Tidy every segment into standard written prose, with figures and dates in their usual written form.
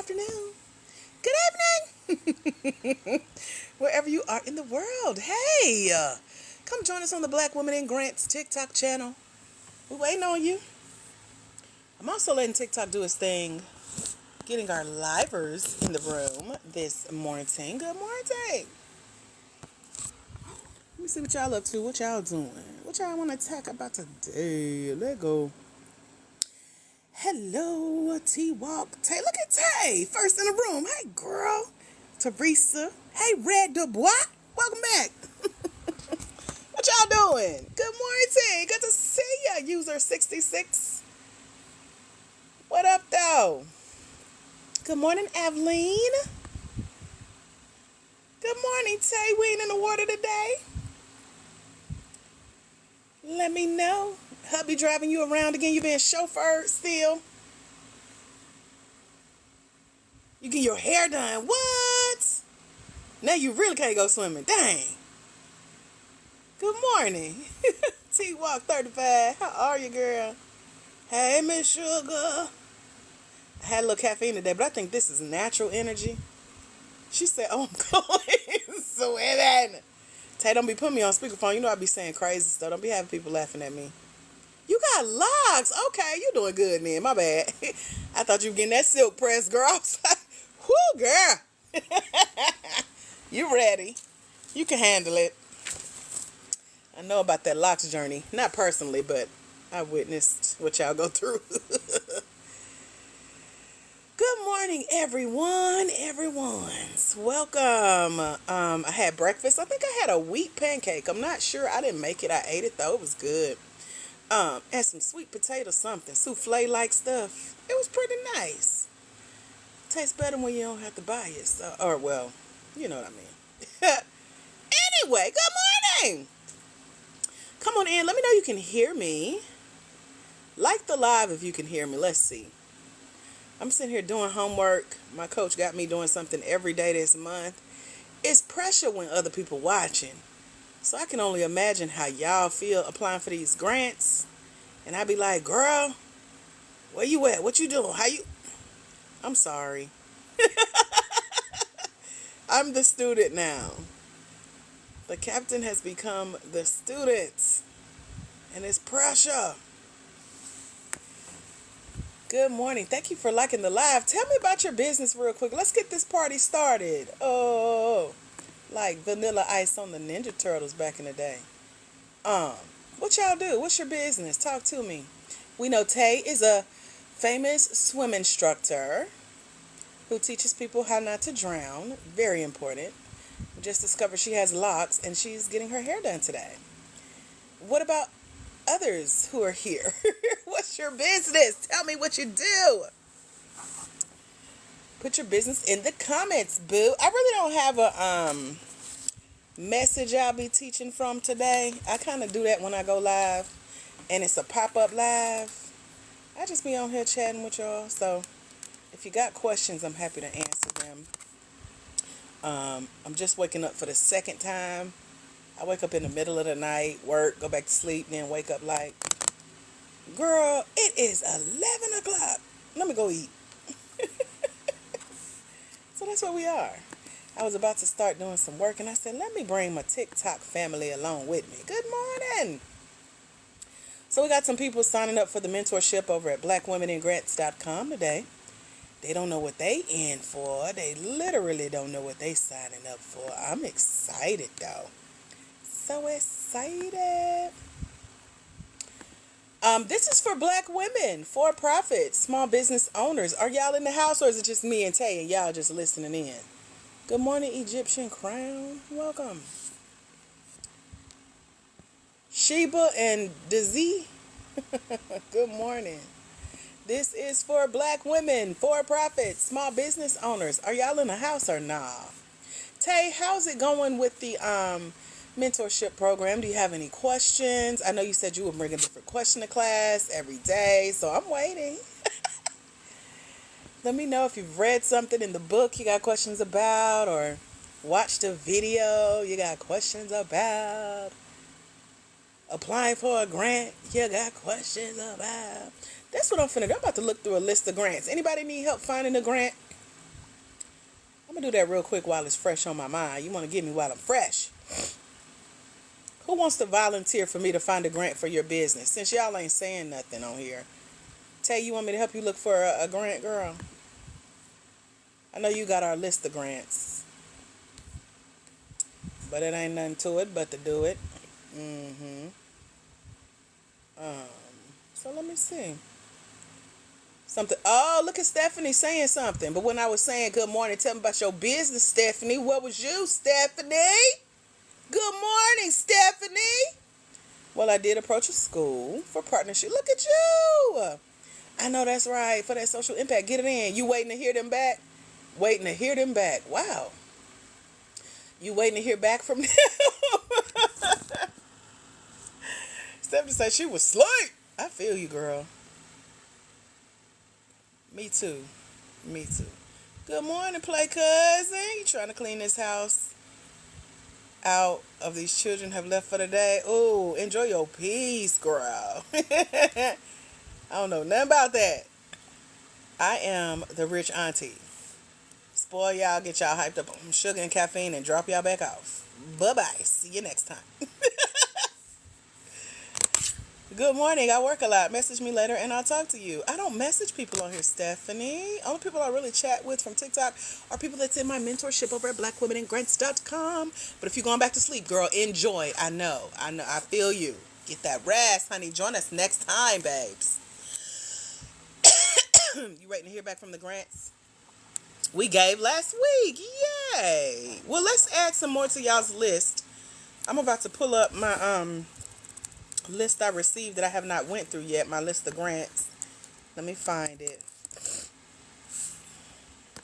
afternoon, good evening, wherever you are in the world. Hey, come join us on the Black Women in Grants TikTok channel. We're waiting on you. I'm also letting TikTok do its thing, getting our livers in the room this morning. Good morning. Let me see what y'all up to. What y'all doing? What y'all want to talk about today? Let's go. Hello, T-Walk. Tay, look at Tay. First in the room. Hey, girl. Teresa. Hey, Red Dubois. Welcome back. What y'all doing? Good morning, T. Good to see ya, user 66. What up, though? Good morning, Aveline. Good morning, Tay. We ain't in the water today. Let me know. Hubby driving you around again. You being chauffeured still. You get your hair done. What? Now you really can't go swimming. Dang. Good morning. T-Walk 35. How are you, girl? Hey, Miss Sugar. I had a little caffeine today, but I think this is natural energy. She said, oh, I'm going swimming. Tay, don't be putting me on speakerphone. You know I be saying crazy stuff. Don't be having people laughing at me. You got locks. Okay, you doing good, man. My bad. I thought you were getting that silk press, girl. I was like, whoo, girl. You ready. You can handle it. I know about that locks journey. Not personally, but I witnessed what y'all go through. Good morning, everyone. Welcome. I had breakfast. I think I had a wheat pancake. I'm not sure. I didn't make it. I ate it, though. It was good. And some sweet potato something. Souffle-like stuff. It was pretty nice. Tastes better when you don't have to buy it. So, or, well, you know what I mean. Anyway, good morning. Come on in. Let me know you can hear me. Like the live if you can hear me. Let's see. I'm sitting here doing homework. My coach got me doing something every day this month. It's pressure when other people watching. So I can only imagine how y'all feel applying for these grants. And I be like, girl, where you at? What you doing? How you? I'm sorry. I'm the student now. The captain has become the student. And it's pressure. Good morning. Thank you for liking the live. Tell me about your business real quick. Let's get this party started. Oh, like Vanilla Ice on the Ninja Turtles back in the day. What y'all do? What's your business? Talk to me. We know Tay is a famous swim instructor who teaches people how not to drown. Very important. We just discovered she has locks and she's getting her hair done today. What about others who are here? What's your business? Tell me what you do. Put your business in the comments, boo. I really don't have a message I'll be teaching from today. I kind of do that when I go live, and it's a pop-up live. I just be on here chatting with y'all. So if you got questions, I'm happy to answer them. I'm just waking up for the second time. I wake up in the middle of the night, work, go back to sleep, then wake up like, girl, it is 11 o'clock. Let me go eat. So that's where we are. I was about to start doing some work, and I said, let me bring my TikTok family along with me. Good morning. So we got some people signing up for the mentorship over at blackwomeningrants.com today. They don't know what they in for. They literally don't know what they signing up for. I'm excited, though. So excited. This is for black women, for-profit, small business owners. Are y'all in the house, or is it just me and Tay and y'all just listening in? Good morning, Egyptian Crown. Welcome. Sheba and Dizzy. Good morning. This is for black women, for-profit, small business owners. Are y'all in the house or nah? Tay, how's it going with the mentorship program? Do you have any questions? I know you said you would bring a different question to class every day, so I'm waiting. Let me know if you've read something in the book you got questions about, or watched a video you got questions about. Applying for a grant you got questions about. That's what I'm finna do. I'm about to look through a list of grants. Anybody need help finding a grant? I'm going to do that real quick while it's fresh on my mind. You want to get me while I'm fresh. Who wants to volunteer for me to find a grant for your business? Since y'all ain't saying nothing on here. Tay, you want me to help you look for a grant, girl? I know you got our list of grants. But it ain't nothing to it but to do it. So let me see. Something. Oh, look at Stephanie saying something. But when I was saying good morning, tell me about your business, Stephanie. What was you, Stephanie? Good morning, Stephanie. Well, I did approach a school for partnership. Look at you. I know that's right. For that social impact. Get it in. You waiting to hear them back? Waiting to hear them back. Wow. You waiting to hear back from them? Stephanie said she was asleep. I feel you, girl. Me too. Me too. Good morning, play cousin. You trying to clean this house out of these children have left for the day? Oh, enjoy your peace, girl. I don't know nothing about that. I am the rich auntie. Spoil y'all, get y'all hyped up on sugar and caffeine, and drop y'all back off. Bye-bye. See you next time. Good morning. I work a lot. Message me later and I'll talk to you. I don't message people on here, Stephanie. Only people I really chat with from TikTok are people that's in my mentorship over at blackwomenandgrants.com. But if you're going back to sleep, girl, enjoy. I know. I feel you. Get that rest, honey. Join us next time, babes. You waiting to hear back from the grants? We gave last week. Yay. Well, let's add some more to y'all's list. I'm about to pull up my list I received that I have not went through yet. My list of grants. Let me find it.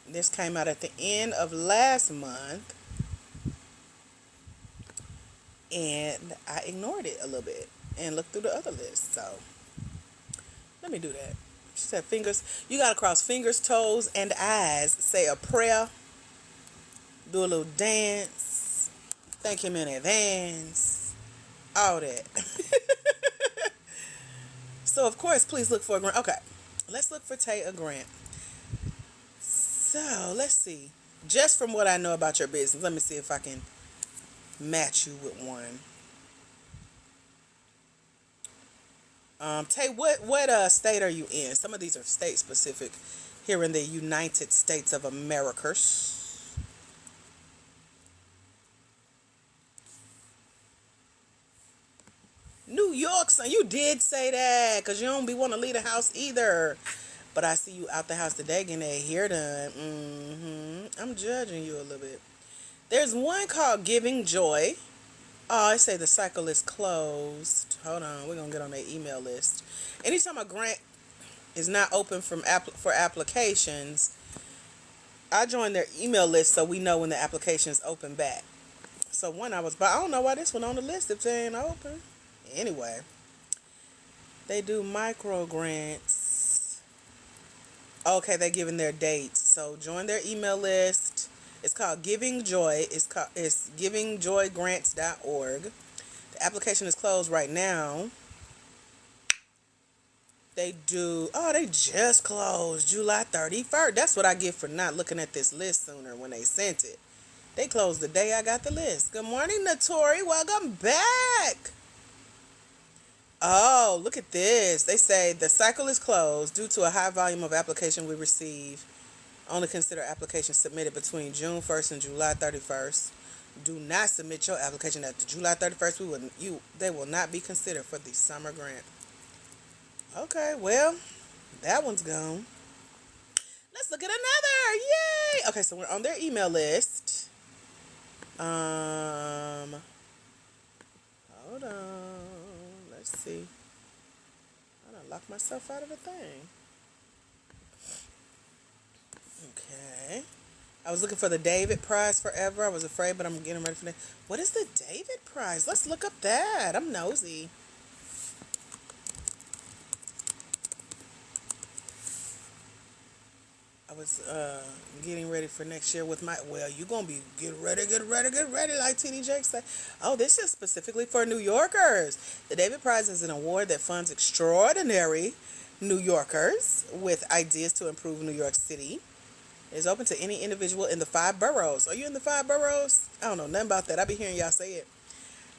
This came out at the end of last month. And I ignored it a little bit and looked through the other list. So, let me do that. She said fingers. You got to cross fingers, toes, and eyes. Say a prayer. Do a little dance. Thank him in advance. All that. So, of course, please look for a grant. Okay. Let's look for Tay a grant. So, let's see. Just from what I know about your business, let me see if I can match you with one. Tay, what state are you in? Some of these are state specific here in the United States of America. New York, son. You did say that because you don't be want to leave the house either. But I see you out the house today getting that hair done. I'm judging you a little bit. There's one called Giving Joy. Oh, I say the cycle is closed. Hold on. We're going to get on their email list. Anytime a grant is not open for applications, I join their email list so we know when the applications open back. So one I don't know why this one on the list if they ain't open. Anyway, they do micro grants. Okay, they're giving their dates. So join their email list. It's called Giving Joy. It's givingjoygrants.org. The application is closed right now. They just closed July 31st. That's what I get for not looking at this list sooner when they sent it. They closed the day I got the list. Good morning, Natori. Welcome back. Oh, look at this. They say the cycle is closed due to a high volume of application we receive. Only consider applications submitted between June 1st and July 31st. Do not submit your application after July 31st. They will not be considered for the summer grant. Okay, well, that one's gone. Let's look at another. Yay! Okay, so we're on their email list. Hold on. Let's see. I done locked myself out of a thing. Okay. I was looking for the David Prize forever. I was afraid, but I'm getting ready for that. What is the David Prize? Let's look up that. I'm nosy. I was getting ready for next year with you going to be get ready, like T.D. Jakes say. Oh, this is specifically for New Yorkers. The David Prize is an award that funds extraordinary New Yorkers with ideas to improve New York City. It's open to any individual in the 5 boroughs. Are you in the 5 boroughs? I don't know nothing about that. I be hearing y'all say it.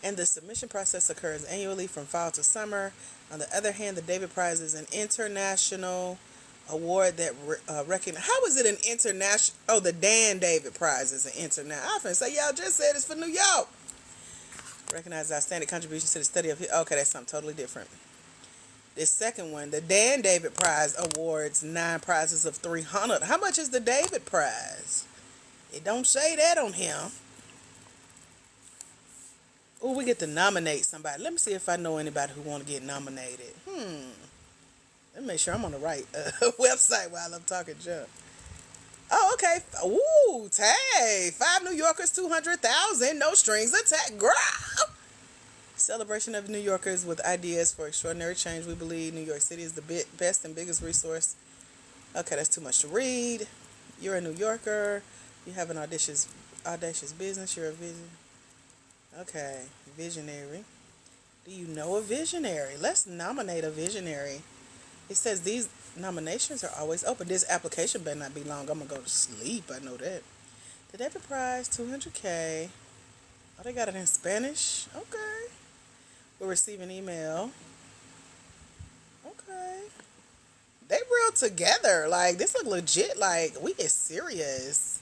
And the submission process occurs annually from fall to summer. On the other hand, the David Prize is an international award that recognizes. How is it an international? Oh, the Dan David Prize is an international. I often say y'all just said it's for New York. Recognize outstanding contributions to the study of. Okay, that's something totally different. This second one, the Dan David Prize awards 9 prizes of 300. How much is the David Prize? It don't say that on here. Oh, we get to nominate somebody. Let me see if I know anybody who want to get nominated. Let me make sure I'm on the right website while I'm talking junk. Oh, okay. Ooh, Tay. 5 New Yorkers, 200,000. No strings attached. Girl. Celebration of New Yorkers with ideas for extraordinary change. We believe New York City is the best and biggest resource. Okay, that's too much to read. You're a New Yorker. You have an audacious business. You're a vision. Okay, visionary. Do you know a visionary? Let's nominate a visionary. It says these nominations are always open. This application better not be long. I'm going to go to sleep. I know that. The David Prize, 200K. Oh, they got it in Spanish? Okay. We'll receive an email. Okay. They real together. Like, this look legit. Like, we get serious.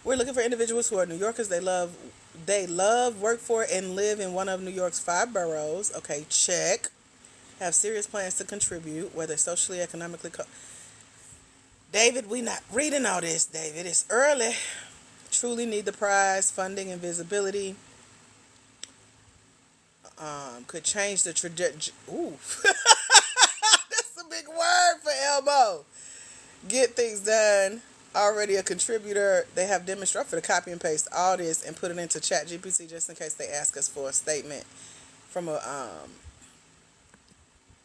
We're looking for individuals who are New Yorkers. They love, work for, and live in one of New York's 5 boroughs. Okay, check. Have serious plans to contribute, whether socially, economically. David, we not reading all this, David. It's early. Truly need the prize, funding, and visibility. Could change the trajectory. Ooh. That's a big word for elbow. Get things done. Already a contributor. They have demonstrated for to copy and paste all this and put it into ChatGPT just in case they ask us for a statement from a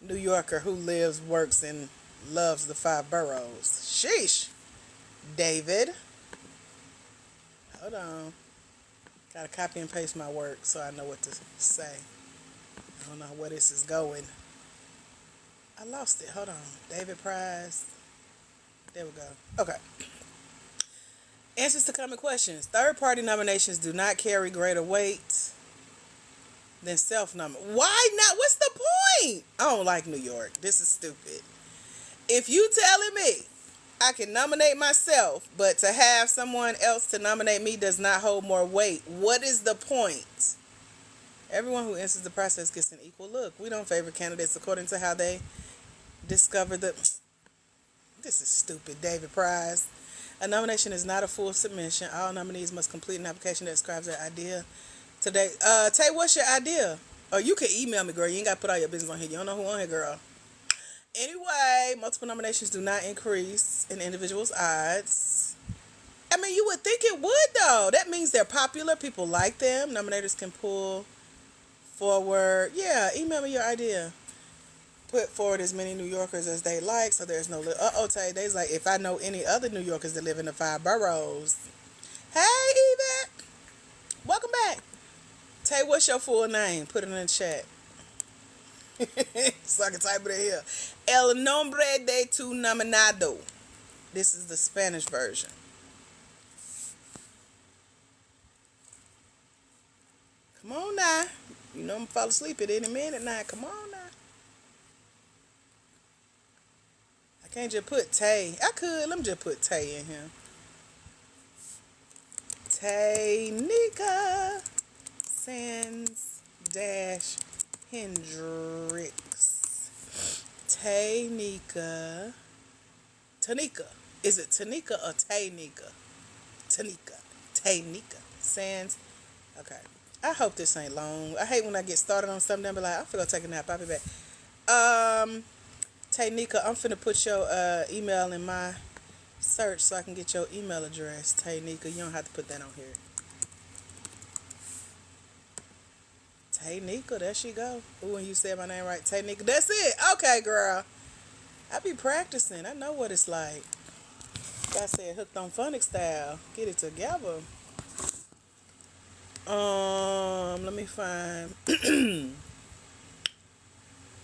New Yorker who lives, works, and loves the 5 boroughs. Sheesh. David. Hold on. Gotta copy and paste my work so I know what to say. I don't know where this is going. I lost it. Hold on. David Prize. There we go. Okay. Answers to common questions. Third-party nominations do not carry greater weight than self-nomination. Why not? What's the point? I don't like New York. This is stupid. If you telling me I can nominate myself, but to have someone else to nominate me does not hold more weight, what is the point? Everyone who enters the process gets an equal look. We don't favor candidates according to how they discover the... This is stupid, David Prize. A nomination is not a full submission. All nominees must complete an application that describes their idea. Today, Tay, what's your idea? Or you can email me, girl. You ain't got to put all your business on here. You don't know who on here, girl. Anyway, multiple nominations do not increase an individual's odds. I mean, you would think it would, though. That means they're popular. People like them. Nominators can pull forward. Yeah, email me your idea. Put forward as many New Yorkers as they like, so there's no... Tay, they's like, if I know any other New Yorkers that live in the 5 boroughs. Hey, Yvette. Welcome back. Tay, what's your full name? Put it in the chat. So I can type it in here. El nombre de tu nominado. This is the Spanish version. Come on now. You know I'm going to fall asleep at any minute now. Come on now. I can't just put Tay. I could. Let me just put Tay in here. Tay Nika Sands dash Hendricks. Tanika. Tanika. Is it Tanika or Taynika? Tanika. Taynika. Sands. Okay. I hope this ain't long. I hate when I get started on something and be like, I'm finna go take a nap. I'll be back. Taynika, I'm finna put your email in my search so I can get your email address. Taynika, you don't have to put that on here. Taynika, there she go. Ooh, when you said my name right, Taynika. That's it. Okay, girl. I be practicing. I know what it's like. I said hooked on phonics style. Get it together. Let me find.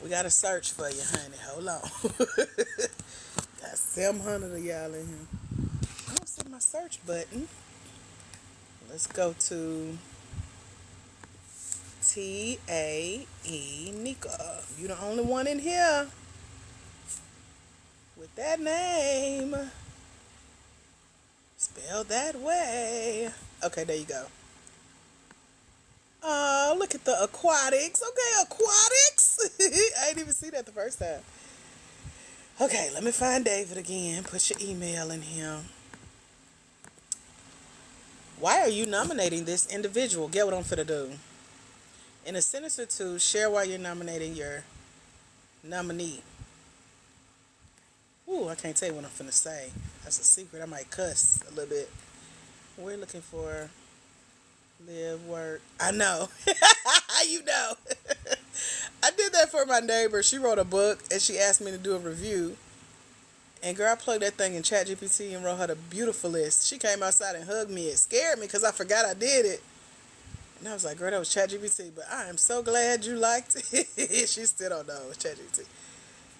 We got to search for you, honey. Hold on. Got 700 of y'all in here. search button. Let's go to T-A-E Nika. You the only one in here with that name spelled that way. Okay, there you go. Oh, look at the aquatics. Okay, aquatics. I didn't even see that the first time. Okay, let me find David again. Put your email in here. Why are you nominating this individual? Get what I'm finna do. In a sentence or two, share why you're nominating your nominee. Ooh, I can't tell you what I'm finna say. That's a secret. I might cuss a little bit. We're looking for live, work. I know. You know. I did that for my neighbor. She wrote a book and she asked me to do a review. And girl, I plugged that thing in ChatGPT and wrote her the beautiful list. She came outside and hugged me. It scared me because I forgot I did it. And I was like, girl, that was ChatGPT. But I am so glad you liked it. She still don't know it was ChatGPT.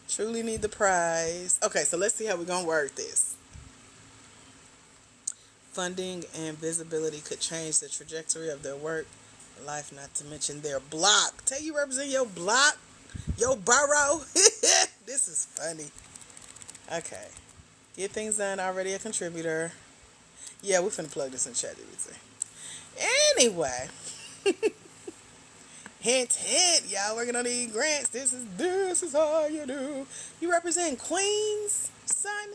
Truly need the prize. Okay, so let's see how we're going to word this. Funding and visibility could change the trajectory of their work, life, not to mention their block. Tell you represent your block, your borough. This is funny. Okay. Get things done, already a contributor. Yeah, we're finna plug this in ChatGPT. Anyway. Hint, hint. Y'all working on these grants. This is all you do. You represent Queens, son?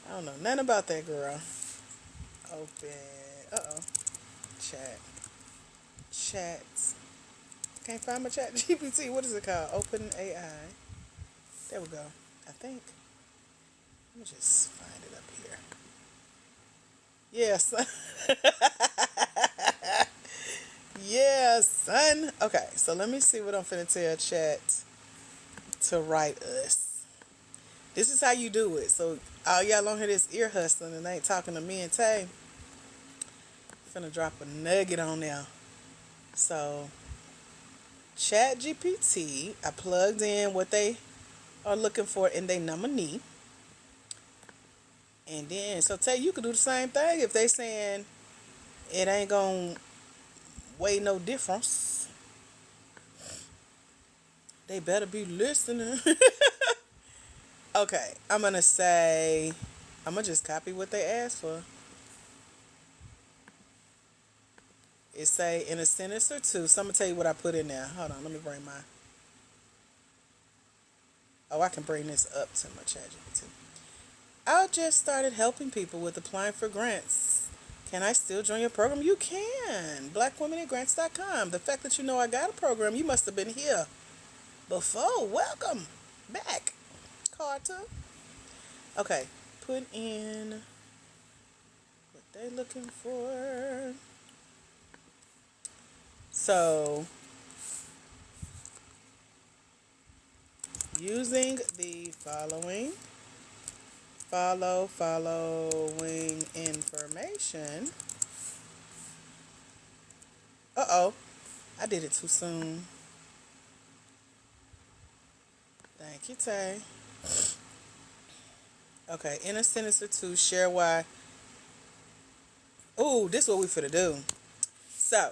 I don't know nothing about that girl. Open. Chats. Can't find my Chat GPT. What is it called? Open AI. There we go. I think. Let me just find it up here. Yes. Yeah, son. Okay, so let me see what I'm finna tell Chat to write us. This is how you do it. So all y'all on here this ear hustling and ain't talking to me and Tay. Finna drop a nugget on there. So Chat GPT, I plugged in what they are looking for in their nominee. And then, so Tay, you could do the same thing if they saying it ain't gonna weigh no difference. They better be listening. Okay, I'm gonna just copy what they asked for. It say in a sentence or two. So I'm gonna tell you what I put in there. Hold on, let me bring my. Oh, I can bring this up to my ChatGPT. I just started helping people with applying for grants. Can I still join your program? You can. BlackWomenAndGrants.com. The fact that you know I got a program, you must have been here before. Welcome back, Carter. Okay, put in what they're looking for. So, using the following information. Uh-oh, I did it too soon. Thank you, Tay. Okay, in a sentence or two, share why. Ooh, this is what we finna do. So,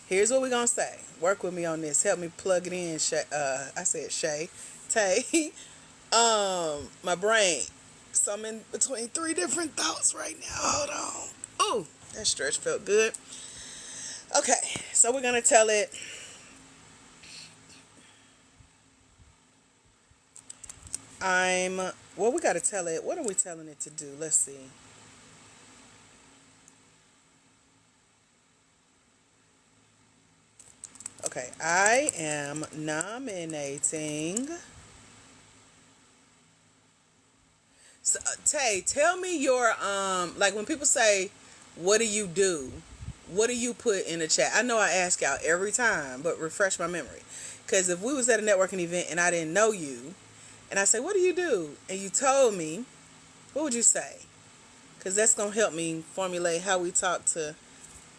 here's what we're gonna say. Work with me on this. Help me plug it in. I said Shay. Tay. My brain. So I'm in between three different thoughts right now. Hold on. Ooh, that stretch felt good. Okay, so we're gonna tell it. We gotta tell it. What are we telling it to do? Let's see. Okay, I am nominating. So, Tay, tell me your like when people say, "What do you do?" What do you put in the chat? I know I ask y'all every time, but refresh my memory. Because if we was at a networking event and I didn't know you, and I say, "What do you do?" and you told me, what would you say? Because that's gonna help me formulate how we talk to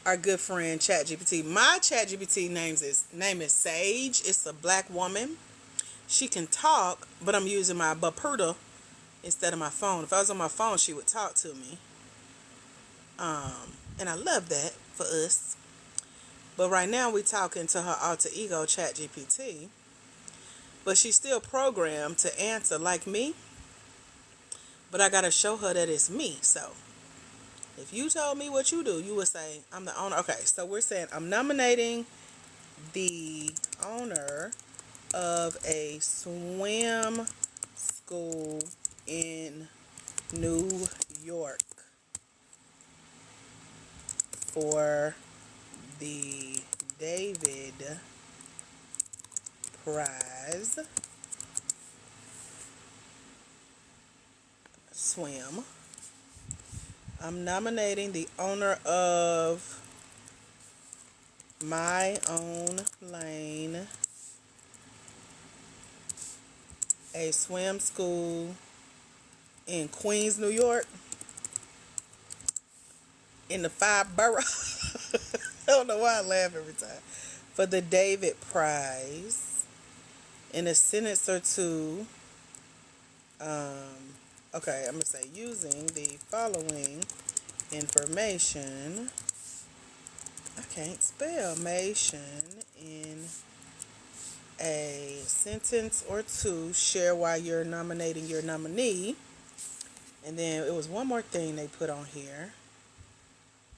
our good friend ChatGPT. My ChatGPT name is Sage. It's a black woman. She can talk, but I'm using my Bapurda instead of my phone. If I was on my phone, she would talk to me. And I love that for us. But right now we talking to her alter ego, ChatGPT. But she's still programmed to answer like me. But I gotta show her that it's me. So if you told me what you do, you would say, I'm the owner. Okay, so we're saying I'm nominating the owner of a swim school in New York for the David Prize swim. I'm nominating the owner of My Own Lane, a swim school in Queens, New York, in the 5 boroughs. I don't know why I laugh every time. For the David Prize, in a sentence or two, okay, I'm going to say using the following information. I can't spell mation in a sentence or two. Share why you're nominating your nominee. And then it was one more thing they put on here.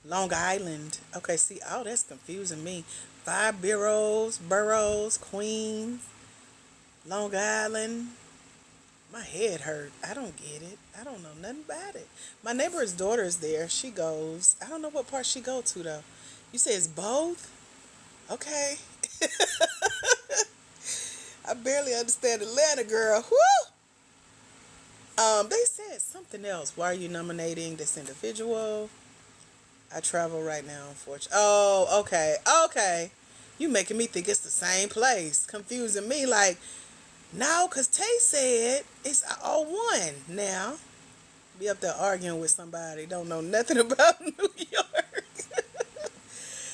Long Island. Okay, see, oh, that's confusing me. 5 boroughs, Queens, Long Island. My head hurt. I don't get it. I don't know nothing about it. My neighbor's daughter is there. She goes. I don't know what part she go to though. You say it's both? Okay. I barely understand Atlanta, girl. Woo! They said something else. Why are you nominating this individual? I travel right now, unfortunately. Oh, okay. Okay. You making me think it's the same place. Confusing me like, no, because Tay said it's all one now. Be up there arguing with somebody. Don't know nothing about New York.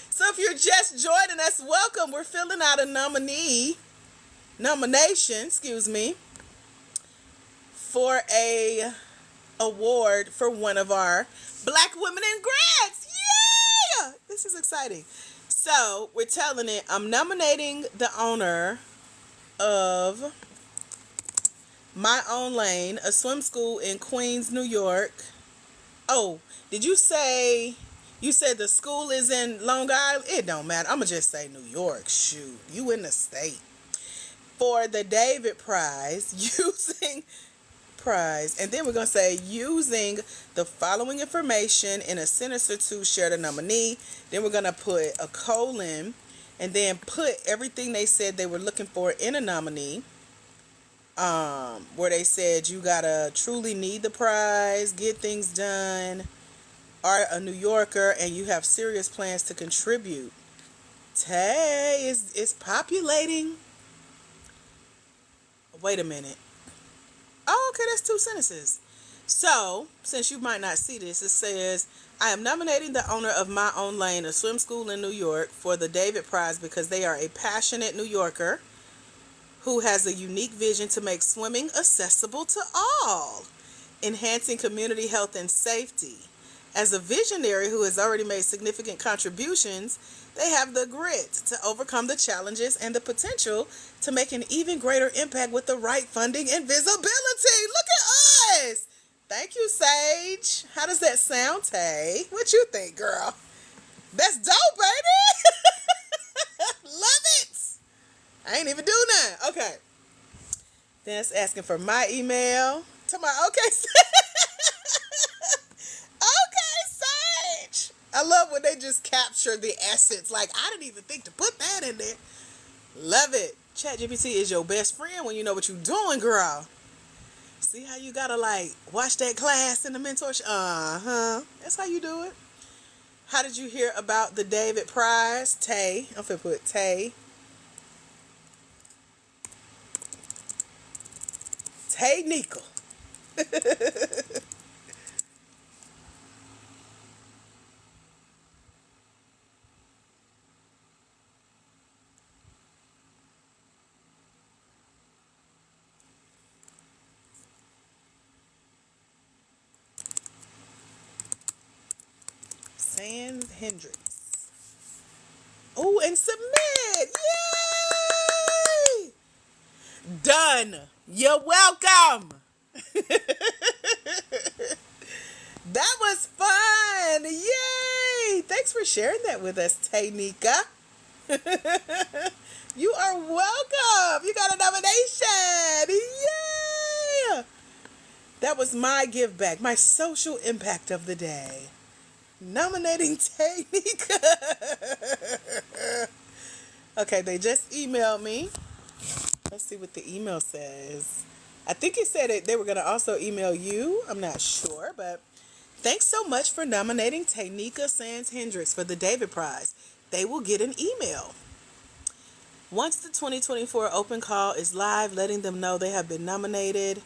So if you're just joining us, welcome. We're filling out a nomination, for a award for one of our Black women in grads. Yeah! This is exciting. So we're telling it, I'm nominating the owner of My Own Lane, a swim school in Queens, New York. Oh, did you say, you said the school is in Long Island? It don't matter. I'm going to just say New York. Shoot, you in the state. For the David Prize, and then we're going to say using the following information in a sentence or two, share the nominee. Then we're going to put a colon and then put everything they said they were looking for in a nominee. Where they said you gotta truly need the prize, get things done, are a New Yorker, and you have serious plans to contribute. Tay is populating. Wait a minute. Oh, okay, that's 2 sentences. So, since you might not see this, it says, I am nominating the owner of My Own Lane, a swim school in New York, for the David Prize because they are a passionate New Yorker who has a unique vision to make swimming accessible to all, enhancing community health and safety. As a visionary who has already made significant contributions, they have the grit to overcome the challenges and the potential to make an even greater impact with the right funding and visibility. Look at us! Thank you, Sage. How does that sound, Tay? What you think, girl? That's dope, baby! Love it! I ain't even do nothing. Okay. Then it's asking for my email. To my okay, Sage. I love when they just capture the essence. Like, I didn't even think to put that in there. Love it. ChatGPT is your best friend when you know what you're doing, girl. See how you gotta like watch that class in the mentorship? That's how you do it. How did you hear about the David Prize? Tay. I'm finna put Tay. Tay Nickel. Sands Hendricks. Oh, and submit. Yay! Done. You're welcome. That was fun. Yay! Thanks for sharing that with us, Taynika. You are welcome. You got a nomination. Yeah! That was my give back, my social impact of the day. Nominating Taynika. Okay, they just emailed me. Let's see what the email says. I think it said they were going to also email you. I'm not sure, but thanks so much for nominating Taynika Sands Hendricks for the David Prize. They will get an email. Once the 2024 open call is live, letting them know they have been nominated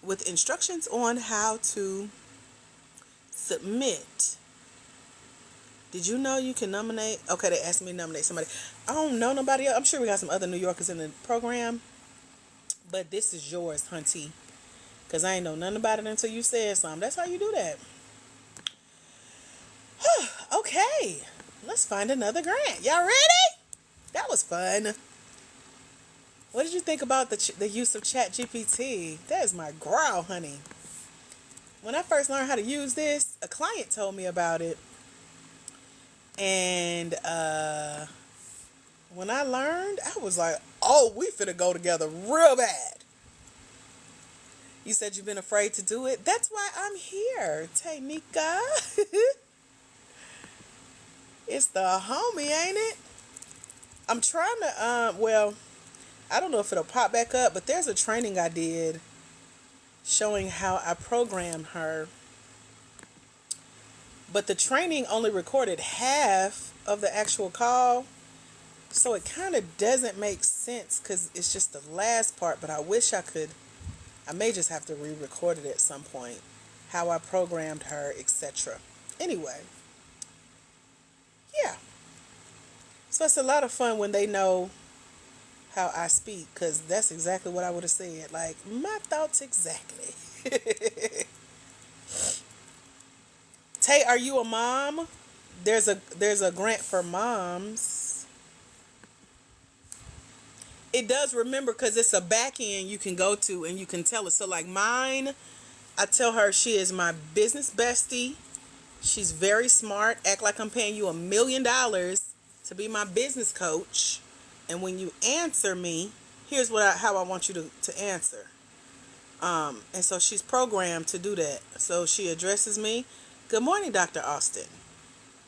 with instructions on how to submit. Did you know you can nominate? Okay, they asked me to nominate somebody. I don't know nobody else. I'm sure we got some other New Yorkers in the program. But this is yours, hunty. Because I ain't know nothing about it until you said something. That's how you do that. Okay. Let's find another grant. Y'all ready? That was fun. What did you think about the use of ChatGPT? That is my growl, honey. When I first learned how to use this, a client told me about it. And when I learned, I was like, oh, we finna go together real bad. You said you've been afraid to do it. That's why I'm here, Taynika. It's the homie, ain't it? I'm trying to, well, I don't know if it'll pop back up, but there's a training I did showing how I programmed her. But the training only recorded half of the actual call. So it kind of doesn't make sense because it's just the last part. But I wish I could. I may just have to re-record it at some point. How I programmed her, etc. Anyway. Yeah. So it's a lot of fun when they know how I speak. Because that's exactly what I would have said. Like, my thoughts exactly. Tay, are you a mom? There's a grant for moms. It does, remember, because it's a back end you can go to and you can tell it. So like mine, I tell her she is my business bestie. She's very smart. Act like I'm paying you $1 million to be my business coach. And when you answer me, here's how I want you to answer. And so she's programmed to do that. So she addresses me. Good morning, Dr. Austin.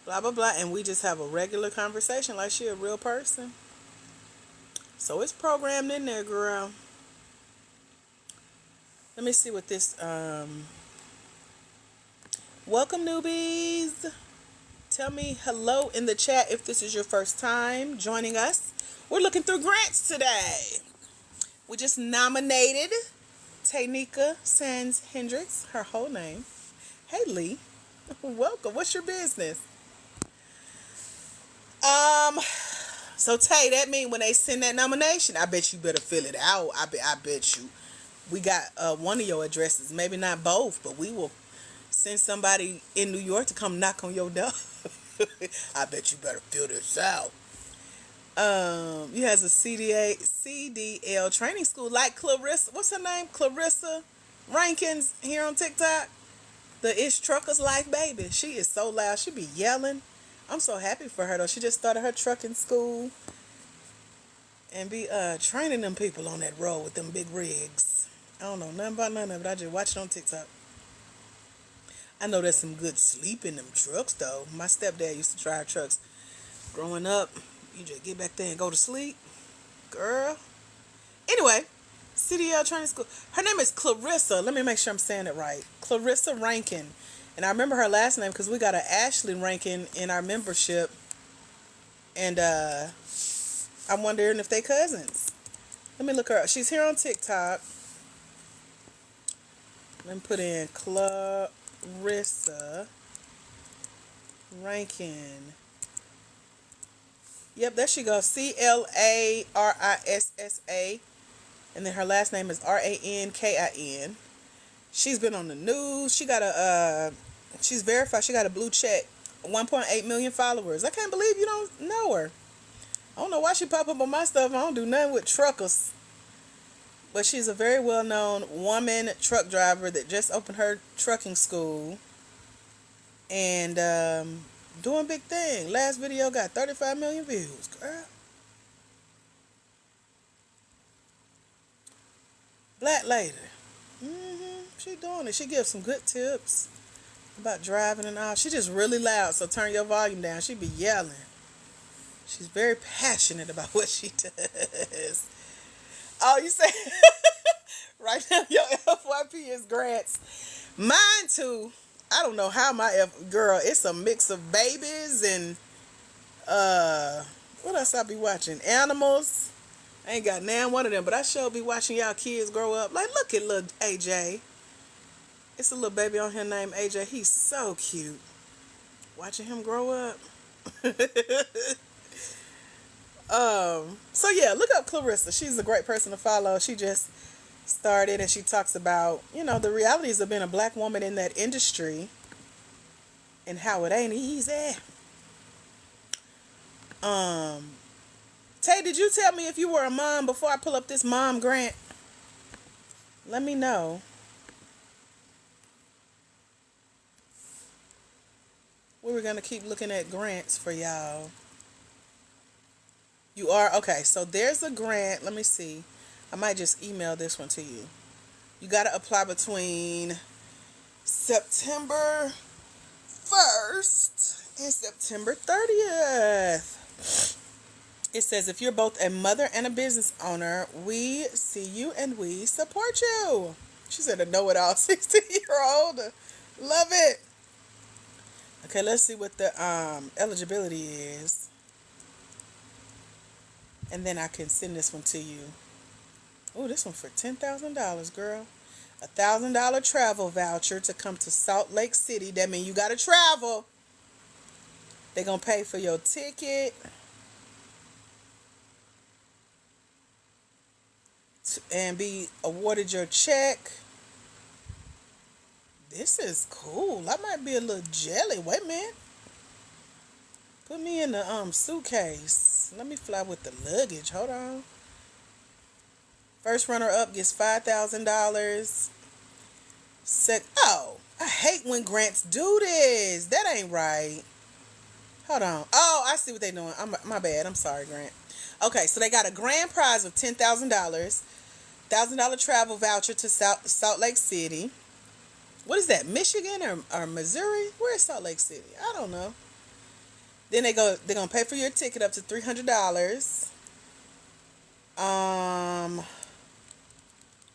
Blah, blah, blah. And we just have a regular conversation like she a real person. So it's programmed in there, girl. Let me see what this... Welcome, newbies. Tell me hello in the chat if this is your first time joining us. We're looking through grants today. We just nominated Taynika Sands Hendricks, her whole name. Hey, Lee. Welcome. What's your business? So Tay, that mean when they send that nomination, I bet you better fill it out. I bet you. We got one of your addresses, maybe not both, but we will send somebody in New York to come knock on your door. I bet you better fill this out. You has a CDL training school like Clarissa. What's her name? Clarissa Rankins here on TikTok. The It's Trucker's Life baby. She is so loud. She be yelling. I'm so happy for her though. She just started her trucking school and be training them people on that road with them big rigs. I don't know nothing about none of it. I just watch it on TikTok. I know there's some good sleep in them trucks though. My stepdad used to drive trucks growing up. You just get back there and go to sleep, girl. Anyway, CDL training school. Her name is Clarissa. Let me make sure I'm saying it right. Clarissa Rankin. And I remember her last name because we got an Ashley Rankin in our membership. And I'm wondering if they cousins. Let me look her up. She's here on TikTok. Let me put in Clarissa Rankin. Yep, there she goes. Clarissa. And then her last name is Rankin. She's been on the news. She got she's verified. She got a blue check 1.8 million followers. I can't believe you don't know her. I don't know why she pop up on my stuff. I don't do nothing with truckers. But she's a very well-known woman truck driver that just opened her trucking school. And doing big thing. Last video got 35 million views, girl. Black lady. She doing it. She gives some good tips about driving and all. She just really loud, so turn your volume down. She be yelling. She's very passionate about what she does. Oh, you say right now your FYP is grants. Mine too. I don't know how girl. It's a mix of babies and what else I be watching? Animals. I ain't got nan one of them, but I sure be watching y'all kids grow up. Like, look at little AJ. It's a little baby on here named AJ. He's so cute. Watching him grow up. So yeah, look up Clarissa. She's a great person to follow. She just started and she talks about, the realities of being a black woman in that industry and how it ain't easy. Tay, did you tell me if you were a mom before I pull up this mom grant? Let me know. We were going to keep looking at grants for y'all. You are? Okay, so there's a grant. Let me see. I might just email this one to you. You got to apply between September 1st and September 30th. It says, if you're both a mother and a business owner, we see you and we support you. She said a know-it-all 16-year-old. Love it. Okay, let's see what the eligibility is. And then I can send this one to you. Oh, this one for $10,000, girl. $1,000 travel voucher to come to Salt Lake City. That means you got to travel. They're going to pay for your ticket. And be awarded your check. This is cool. I might be a little jelly. Wait a minute. Put me in the suitcase. Let me fly with the luggage. Hold on. First runner up gets $5,000. Oh, I hate when grants do this. That ain't right. Hold on. Oh, I see what they're doing. My bad. I'm sorry, Grant. Okay, so they got a grand prize of $10,000. $1,000 travel voucher to Salt Lake City. What is that? Michigan or Missouri? Where is Salt Lake City? I don't know. Then they're gonna pay for your ticket up to $300.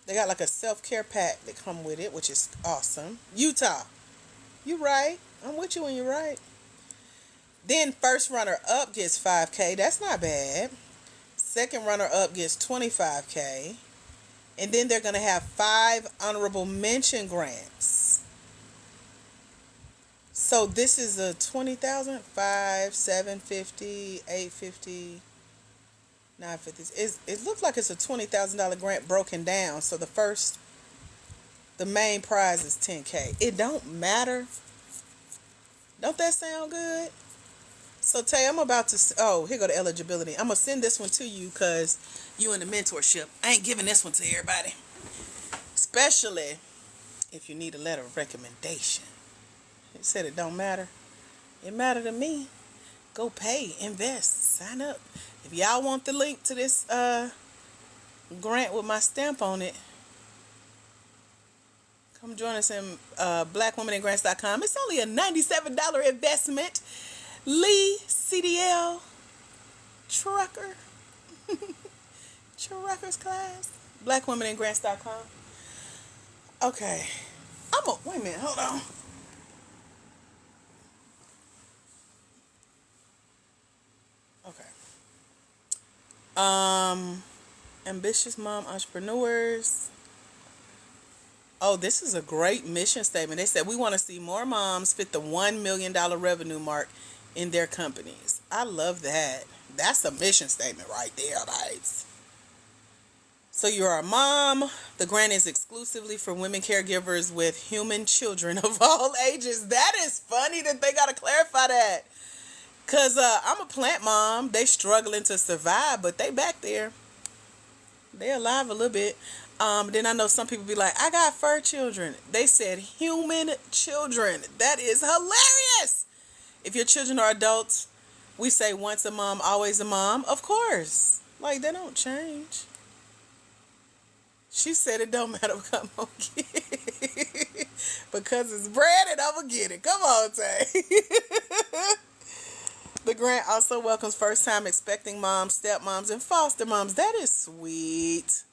They got like a self-care pack that come with it, which is awesome. Utah. You right. I'm with you when you're right. Then first runner up gets $5,000. That's not bad. Second runner up gets $25,000. And then they're going to have 5 honorable mention grants. So this is a $20,000, $5,000, $750, $850, $950. It looks like it's a $20,000 grant broken down. So the main prize is $10,000. It don't matter. Don't that sound good? So Tay, I'm about to, here go the eligibility. I'm going to send this one to you because you in the mentorship. I ain't giving this one to everybody. Especially if you need a letter of recommendation. It said it don't matter. It matter to me. Go pay, invest, sign up. If y'all want the link to this grant with my stamp on it, come join us in blackwomaningrants.com. It's only a $97 investment. Lee CDL Trucker. Truckers class. blackwomaningrants.com. Okay. Wait a minute, hold on. Okay. Ambitious mom entrepreneurs. Oh, this is a great mission statement. They said we want to see more moms fit the $1 million revenue mark in their companies. I love that. That's a mission statement right there, guys. So you're a mom. The grant is exclusively for women caregivers with human children of all ages. That is funny that they got to clarify that. Because I'm a plant mom. They struggling to survive, but they back there. They alive a little bit. Then I know some people be like, I got fur children. They said human children. That is hilarious. If your children are adults, we say once a mom, always a mom. Of course. Like, they don't change. She said it don't matter what I'm going to get. Because it's bread and I'm going to get it. Come on, Tay. The grant also welcomes first-time expecting moms, stepmoms, and foster moms. That is sweet.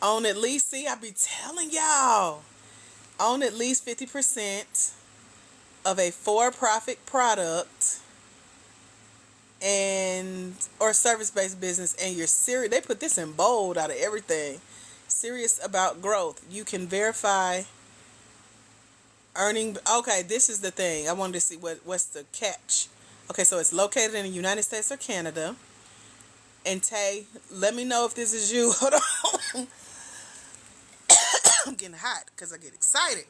Own at least, see, I be telling y'all. Own at least 50% of a for-profit product and or service-based business, and you're serious. They put this in bold out of everything. Serious about growth. You can verify earning. Okay, this is the thing. I wanted to see what's the catch. Okay, so it's located in the United States or Canada. And Tay, let me know if this is you. Hold on. I'm getting hot because I get excited.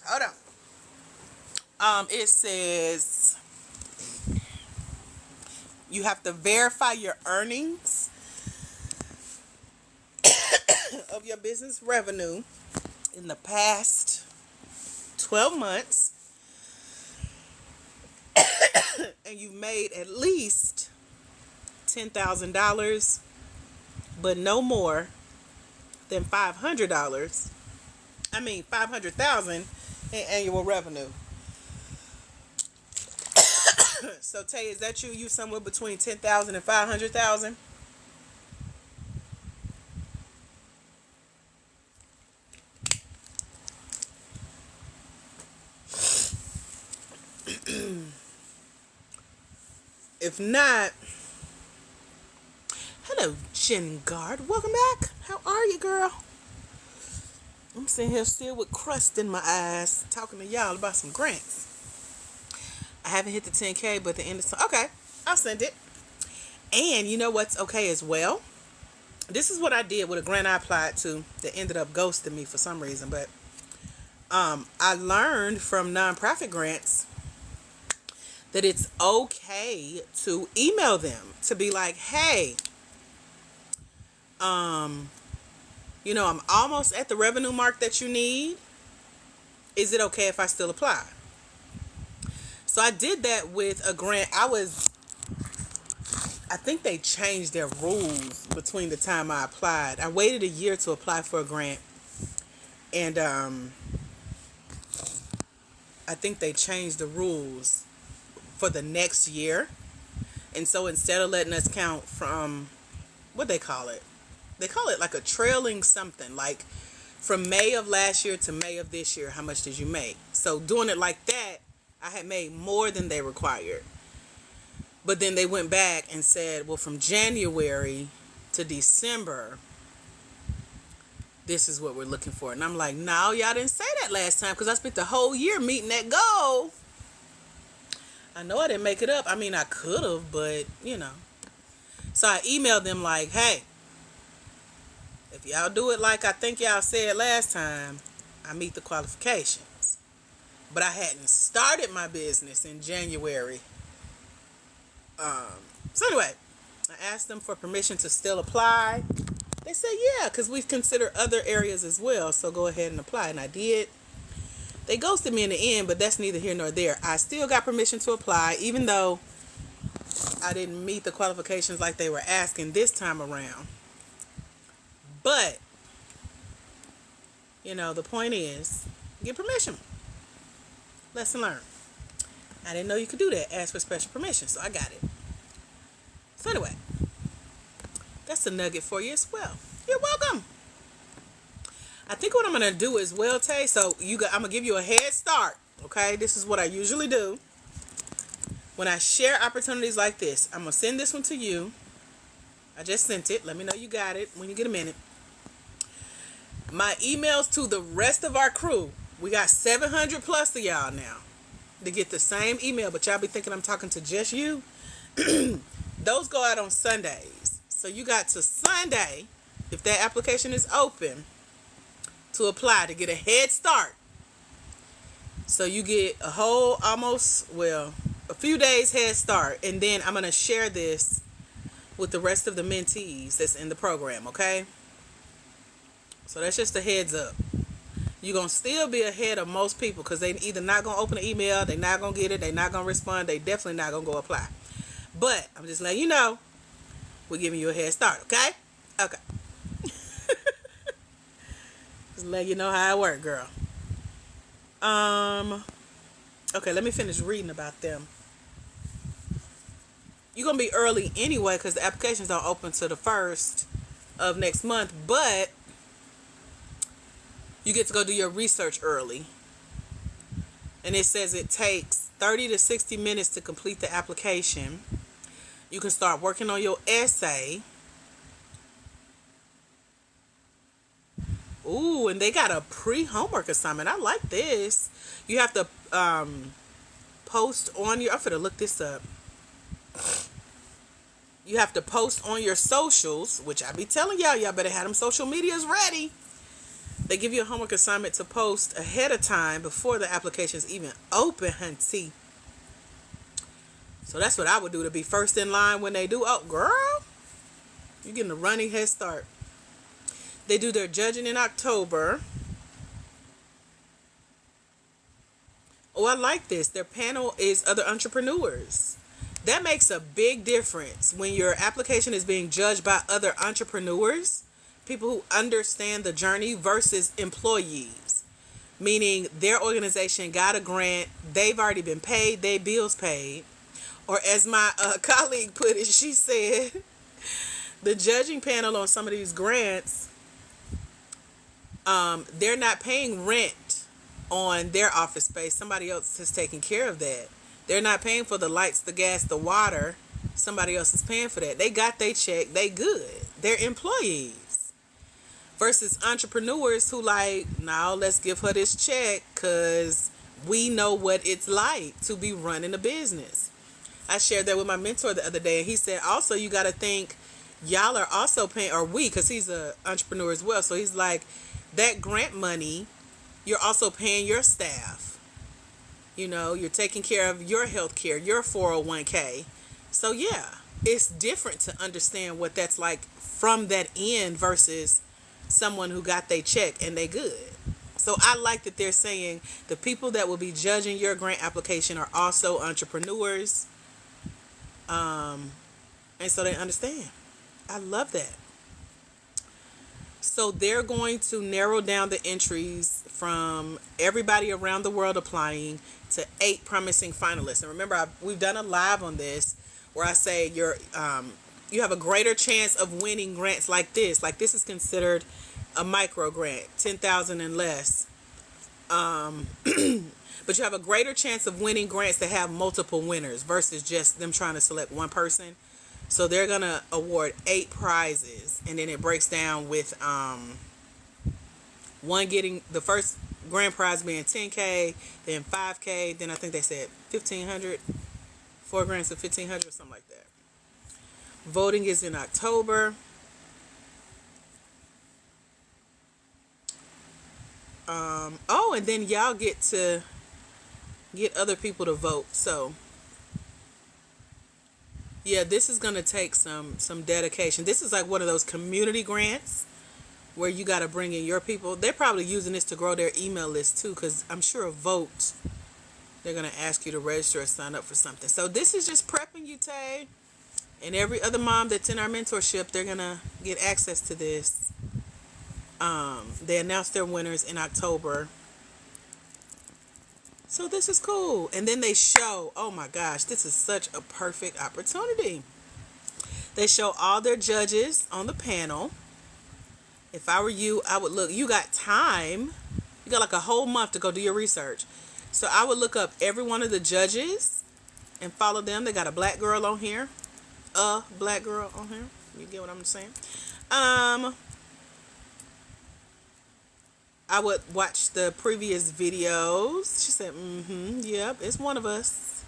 Hold on. It says you have to verify your earnings of your business revenue in the past 12 months. And you've made at least $10,000, but no more than $500. I mean, $500,000 in annual revenue. So, Tay, is that you? You somewhere between $10,000 and $500,000? If not, hello, Jen Guard. Welcome back. How are you, girl? I'm sitting here still with crust in my eyes, talking to y'all about some grants. I haven't hit the 10K, but the end of okay, I'll send it. And you know what's okay as well? This is what I did with a grant I applied to that ended up ghosting me for some reason. But I learned from nonprofit grants that it's okay to email them to be like, hey, you know, I'm almost at the revenue mark that you need. Is it okay if I still apply? So I did that with a grant. I think they changed their rules between the time I applied. I waited a year to apply for a grant. And I think they changed the rules for the next year. And so instead of letting us count from, what they call it? They call it like a trailing something. Like from May of last year to May of this year, how much did you make? So doing it like that, I had made more than they required. But then they went back and said, well, from January to December, this is what we're looking for. And I'm like, no, y'all didn't say that last time because I spent the whole year meeting that goal. I know I didn't make it up. I mean, I could have, but, you know. So I emailed them like, hey, if y'all do it like I think y'all said last time, I meet the qualifications. But I hadn't started my business in January. So anyway, I asked them for permission to still apply. They said, yeah, because we've considered other areas as well. So go ahead and apply. And I did. They ghosted me in the end, but that's neither here nor there. I still got permission to apply, even though I didn't meet the qualifications like they were asking this time around. But, you know, the point is, get permission. Lesson learned. I didn't know you could do that. Ask for special permission, so I got it. So anyway, that's a nugget for you as well. You're welcome. I think what I'm going to do as well, Tay, so I'm going to give you a head start, okay? This is what I usually do. When I share opportunities like this, I'm going to send this one to you. I just sent it. Let me know you got it when you get a minute. My emails to the rest of our crew. We got 700 plus of y'all now to get the same email, but y'all be thinking I'm talking to just you. Those go out on Sundays. So you got to Sunday, if that application is open, to apply to get a head start. So you get a whole a few days head start. And then I'm going to share this with the rest of the mentees that's in the program, okay? So that's just a heads up. You're going to still be ahead of most people because they either not going to open the email, they not going to get it, they not going to respond, they definitely not going to go apply. But I'm just letting you know, we're giving you a head start, okay? Okay. Just letting you know how it works, girl. Okay, let me finish reading about them. You're going to be early anyway because the applications don't open to the 1st of next month, but you get to go do your research early. And it says it takes 30 to 60 minutes to complete the application. You can start working on your essay. Ooh, and they got a pre-homework assignment. I like this. You have to post on your... I'm finna look this up. You have to post on your socials, which I be telling y'all better have them social medias ready. They give you a homework assignment to post ahead of time before the application's even open, hunty. So that's what I would do to be first in line when they do. Oh, girl, you're getting a running head start. They do their judging in October. Oh, I like this. Their panel is other entrepreneurs. That makes a big difference when your application is being judged by other entrepreneurs, people who understand the journey versus employees, meaning their organization got a grant, they've already been paid, their bills paid. Or as my colleague put it, she said, the judging panel on some of these grants, they're not paying rent on their office space. Somebody else is taking care of that. They're not paying for the lights, the gas, the water. Somebody else is paying for that. They got their check. They good. They're employees. Versus entrepreneurs who like, now let's give her this check because we know what it's like to be running a business. I shared that with my mentor the other day, and he said, also, you got to think y'all are also paying, or we, because he's an entrepreneur as well. So he's like, that grant money, you're also paying your staff. You know, you're taking care of your health care, your 401k. So yeah, it's different to understand what that's like from that end versus someone who got their check and they good. So I like that they're saying the people that will be judging your grant application are also entrepreneurs. And so they understand. I love that. So they're going to narrow down the entries from everybody around the world applying to 8 promising finalists. And remember, we've done a live on this where I say you have a greater chance of winning grants like this. Like this is considered a micro grant, 10,000 and less. But you have a greater chance of winning grants that have multiple winners versus just them trying to select one person. So they're going to award 8 prizes, and then it breaks down with one getting the first grand prize being $10K, then $5K, then I think they said $1,500, 4 grants of $1,500 or something like that. Voting is in October. Oh, and then y'all get to get other people to vote. So yeah, this is going to take some dedication. This is like one of those community grants where you got to bring in your people. They're probably using this to grow their email list too, because I'm sure a vote, they're going to ask you to register or sign up for something. So this is just prepping you, Tay. And every other mom that's in our mentorship, they're going to get access to this. They announced their winners in October. So this is cool. And then they show, oh my gosh, this is such a perfect opportunity. They show all their judges on the panel. If I were you, I would look, you got time. You got like a whole month to go do your research. So I would look up every one of the judges and follow them. They got a black girl on here. A black girl on here. You get what I'm saying? I would watch the previous videos. She said, yep, it's one of us.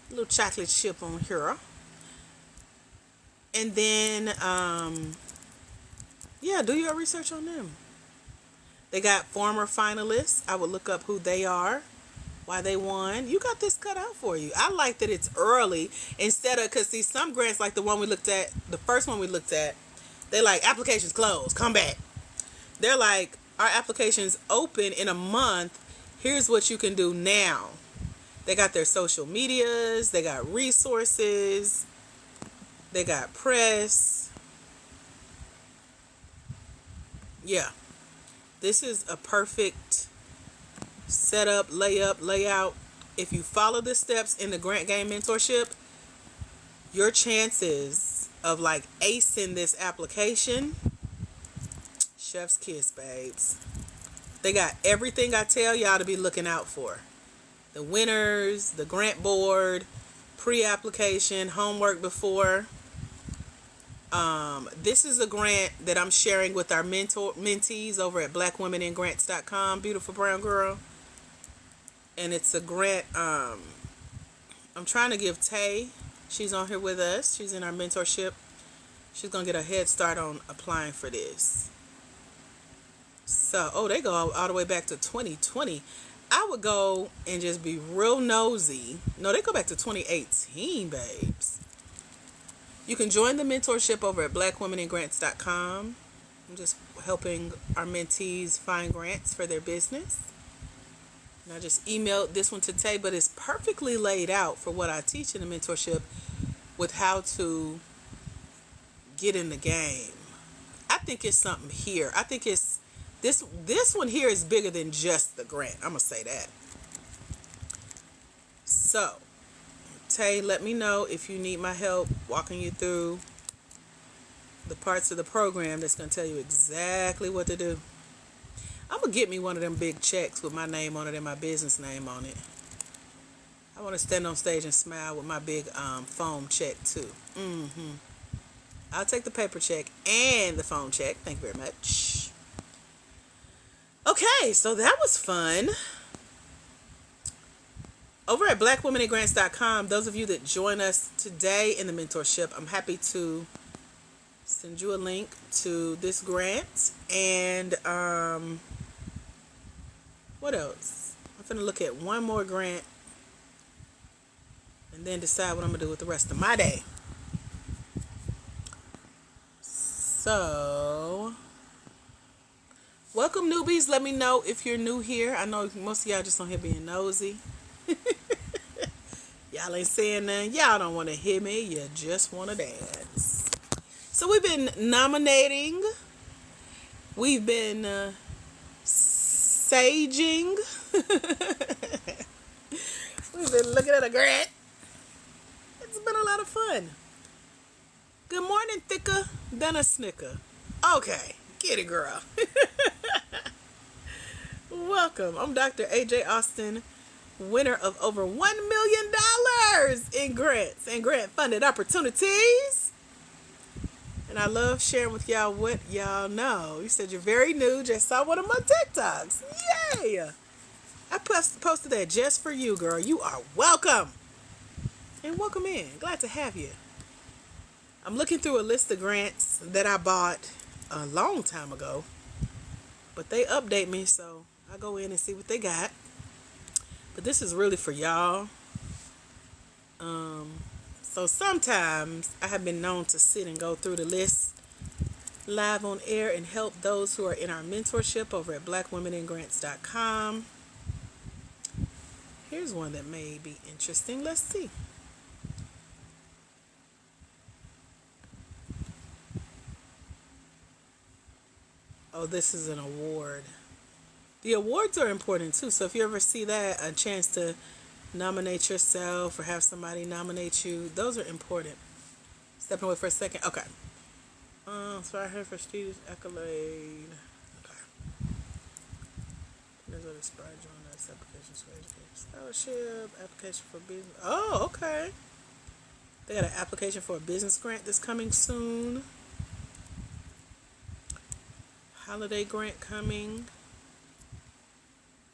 Little chocolate chip on here. And then, yeah, do your research on them. They got former finalists. I would look up who they are, why they won. You got this cut out for you. I like that it's early instead of, because see, some grants like the one we looked at, the first one we looked at, they like applications closed, come back. They're like, our applications open in a month. Here's what you can do now. They got their social medias, they got resources, they got press. Yeah. This is a perfect setup, layup, layout. If you follow the steps in the Grant Game Mentorship, your chances of like acing this application, chef's kiss, babes. They got everything I tell y'all to be looking out for. The winners, the grant board, pre-application, homework before. This is a grant that I'm sharing with our mentees over at blackwomeningrants.com, beautiful brown girl. And it's a grant I'm trying to give Tay. She's on here with us. She's in our mentorship. She's going to get a head start on applying for this. So, oh, they go all the way back to 2020. I would go and just be real nosy. No, they go back to 2018, babes. You can join the mentorship over at blackwomeningrants.com. I'm just helping our mentees find grants for their business. And I just emailed this one to Tay, but it's perfectly laid out for what I teach in the mentorship with how to get in the game. I think it's something here. I think it's this one here is bigger than just the grant. I'm going to say that. So, Tay, let me know if you need my help walking you through the parts of the program that's going to tell you exactly what to do. I'm going to get me one of them big checks with my name on it and my business name on it. I want to stand on stage and smile with my big foam check too. I'll take the paper check and the foam check. Thank you very much. Okay, so that was fun. Over at blackwomeningrants.com, those of you that join us today in the mentorship, I'm happy to send you a link to this grant. And what else? I'm going to look at one more grant and then decide what I'm going to do with the rest of my day. So, welcome newbies. Let me know if you're new here. I know most of y'all just on here being nosy. Y'all ain't saying nothing. Y'all don't want to hear me. You just want to dance. So we've been nominating. We've been saging. We've been looking at a grant. It's been a lot of fun. Good morning, thicker than a snicker. Okay, get it, girl. Welcome. I'm Dr. AJ Austin, winner of over $1 million in grants and grant-funded opportunities. And I love sharing with y'all what y'all know. You said you're very new. Just saw one of my TikToks. Yay! I posted that just for you, girl. You are welcome. And welcome in. Glad to have you. I'm looking through a list of grants that I bought a long time ago. But they update me, so I go in and see what they got. But this is really for y'all. So sometimes I have been known to sit and go through the list live on air and help those who are in our mentorship over at blackwomeningrants.com. Here's one that may be interesting. Let's see. Oh, this is an award. The awards are important too. So if you ever see that, a chance to nominate yourself or have somebody nominate you, those are important. Stepping away for a second. Okay. So I heard prestigious accolade. Okay. There's other join us, applications for education scholarship, application for business. Oh, okay. They got an application for a business grant that's coming soon. Holiday grant coming.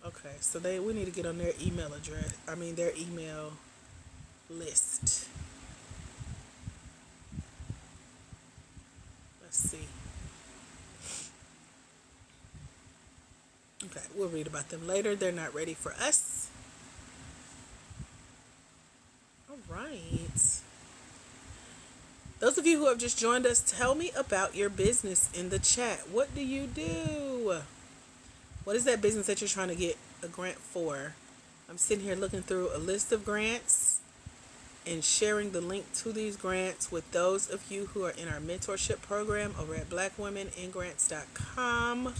Okay, so we need to get on their email address. Their email list. Let's see. Okay, we'll read about them later. They're not ready for us. All right. Those of you who have just joined us, tell me about your business in the chat. What do you do? What is that business that you're trying to get a grant for? I'm sitting here looking through a list of grants and sharing the link to these grants with those of you who are in our mentorship program over at blackwomeningrants.com.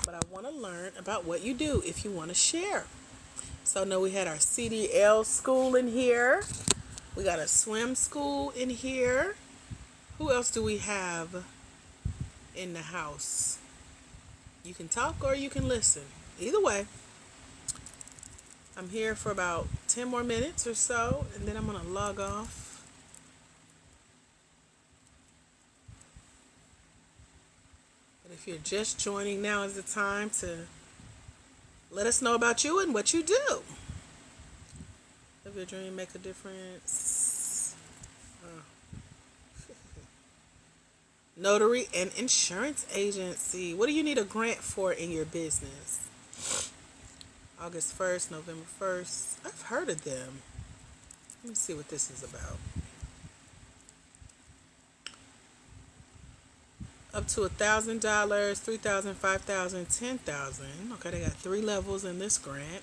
But I want to learn about what you do if you want to share. So I know we had our CDL school in here. We got a swim school in here. Who else do we have in the house? You can talk or you can listen. Either way, I'm here for about 10 more minutes or so, and then I'm going to log off. But if you're just joining, now is the time to let us know about you and what you do. Live your dream, make a difference. Notary and insurance agency. What do you need a grant for in your business? August 1st, November 1st. I've heard of them. Let me see what this is about. Up to $1,000, $3,000, $5,000, $10,000. Okay, they got 3 levels in this grant.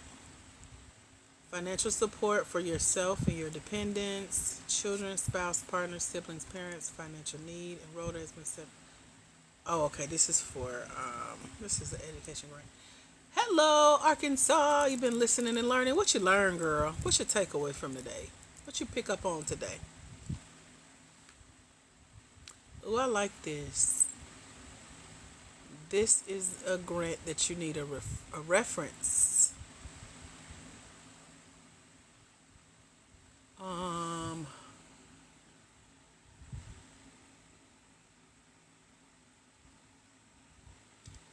Financial support for yourself and your dependents, children, spouse, partner, siblings, parents, financial need, enrolled has been set. Oh, okay, this is for, this is the education grant. Hello, Arkansas. You've been listening and learning. What you learn, girl? What's your takeaway from today? What you pick up on today? Oh, I like this. This is a grant that you need a reference.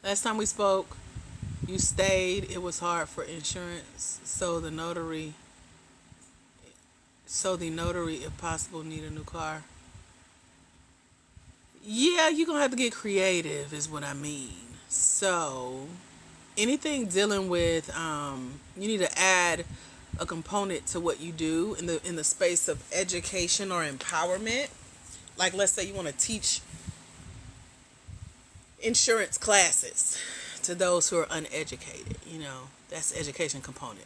Last time we spoke, you stayed. It was hard for insurance, so the notary, if possible, need a new car. Yeah, you're gonna have to get creative, is what I mean. So, anything dealing with, you need to add a component to what you do in the space of education or empowerment. Like, let's say you want to teach insurance classes to those who are uneducated. That's education component.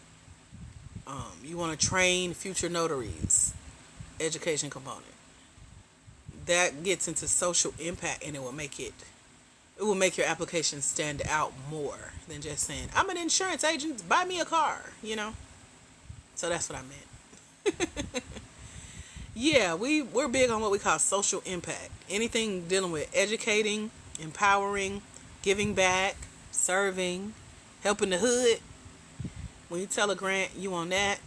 You want to train future notaries, education component. That gets into social impact, and it will make your application stand out more than just saying, I'm an insurance agent, buy me a car, So that's what I meant. Yeah, we're big on what we call social impact. Anything dealing with educating, empowering, giving back, serving, helping the hood. When you tell a grant you on that,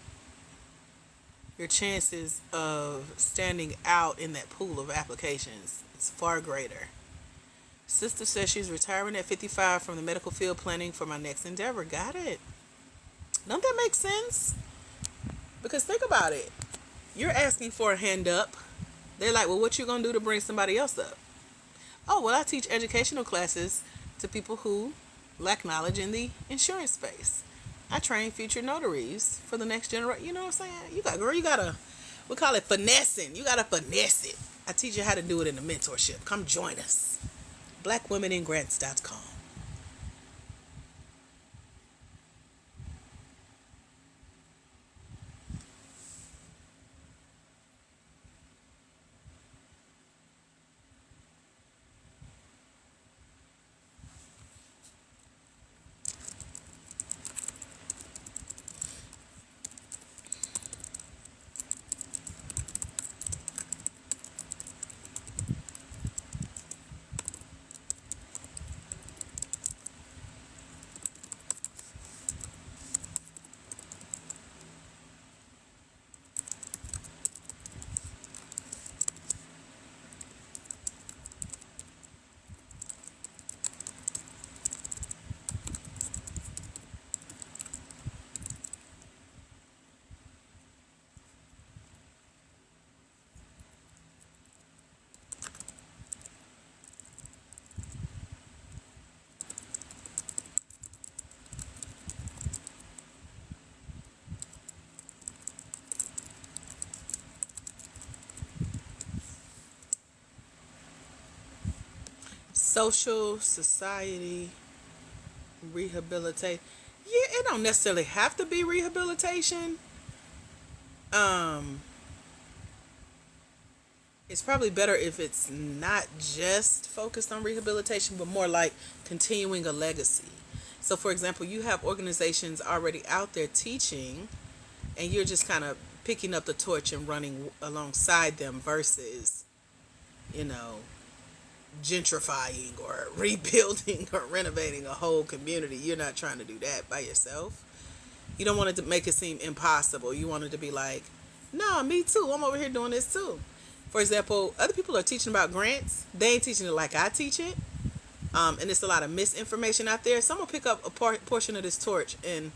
your chances of standing out in that pool of applications is far greater. Sister says she's retiring at 55 from the medical field, planning for my next endeavor. Got it. Don't that make sense? Because think about it. You're asking for a hand up. They're like, well, what you gonna do to bring somebody else up? Oh, well, I teach educational classes to people who lack knowledge in the insurance space. I train future notaries for the next generation. You know what I'm saying? We call it finessing. You gotta finesse it. I teach you how to do it in the mentorship. Come join us. blackwomeningrants.com. Social society rehabilitate. Yeah, it don't necessarily have to be rehabilitation. Um, it's probably better if it's not just focused on rehabilitation, but more like continuing a legacy. So, for example, you have organizations already out there teaching, and you're just kind of picking up the torch and running alongside them versus, you know, gentrifying or rebuilding or renovating a whole community. You're not trying to do that by yourself. You don't want it to make it seem impossible. You want it to be like, nah, me too. I'm over here doing this too. For example, other people are teaching about grants. They ain't teaching it like I teach it. And it's a lot of misinformation out there. Someone pick up a portion of this torch, and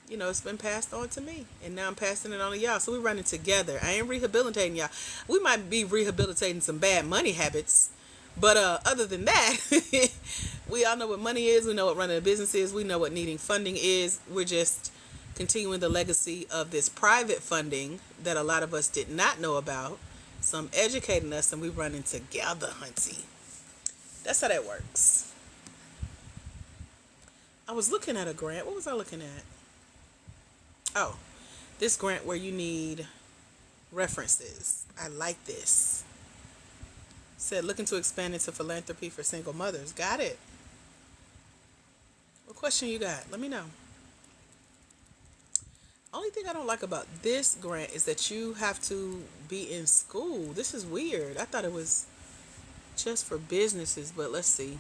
it's been passed on to me, and now I'm passing it on to y'all. So we're running together. I ain't rehabilitating y'all. We might be rehabilitating some bad money habits, but other than that, we all know what money is. We know what running a business is. We know what needing funding is. We're just continuing the legacy of this private funding that a lot of us did not know about. So I'm educating us, and we're running together, hunty. That's how that works. I was looking at a grant. What was I looking at? Oh, this grant where you need references. I like this. Said looking to expand into philanthropy for single mothers. Got it. What question you got? Let me know. Only thing I don't like about this grant is that you have to be in school. This is weird. I thought it was just for businesses, but let's see.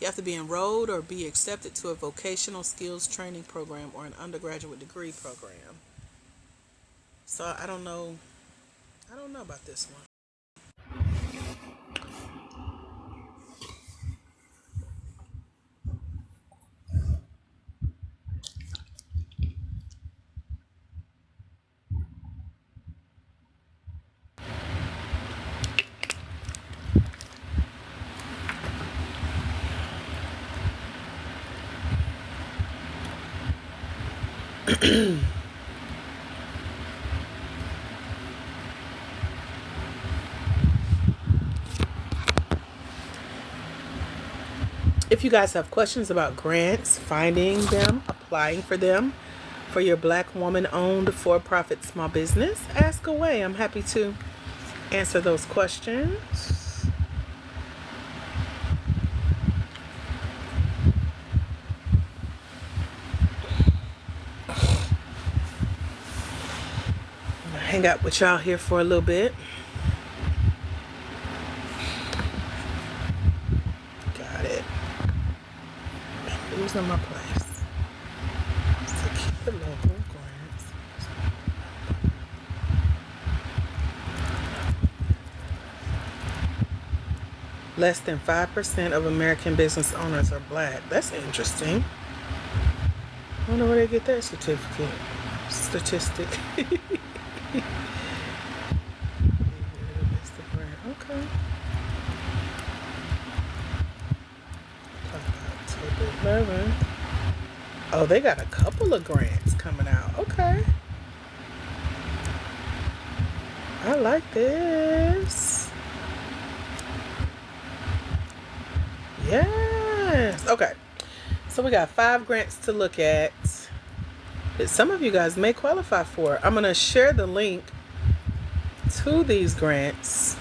You have to be enrolled or be accepted to a vocational skills training program or an undergraduate degree program. So I don't know about this one. If you guys have questions about grants, finding them, applying for them for your Black woman-owned for-profit small business, ask away. I'm happy to answer those questions. Hang out with y'all here for a little bit. Got it. Losing my place. So keep the local grants. Less than 5% of American business owners are Black. That's interesting. I wonder where they get that statistic. Okay. October 11th. Oh, they got a couple of grants coming out. Okay. I like this. Yes. Okay. So we got 5 grants to look at that some of you guys may qualify for. I'm going to share the link to these grants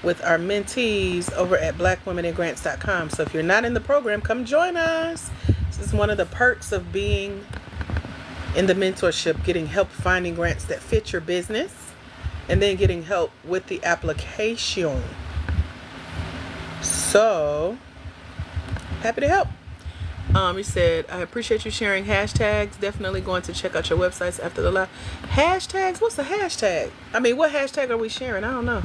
with our mentees over at blackwomenandgrants.com. So if you're not in the program, come join us. This is one of the perks of being in the mentorship, getting help finding grants that fit your business, and then getting help with the application. So, happy to help. You said, I appreciate you sharing hashtags. Definitely going to check out your websites after the live. Hashtags? What's a hashtag? I mean, what hashtag are we sharing? I don't know.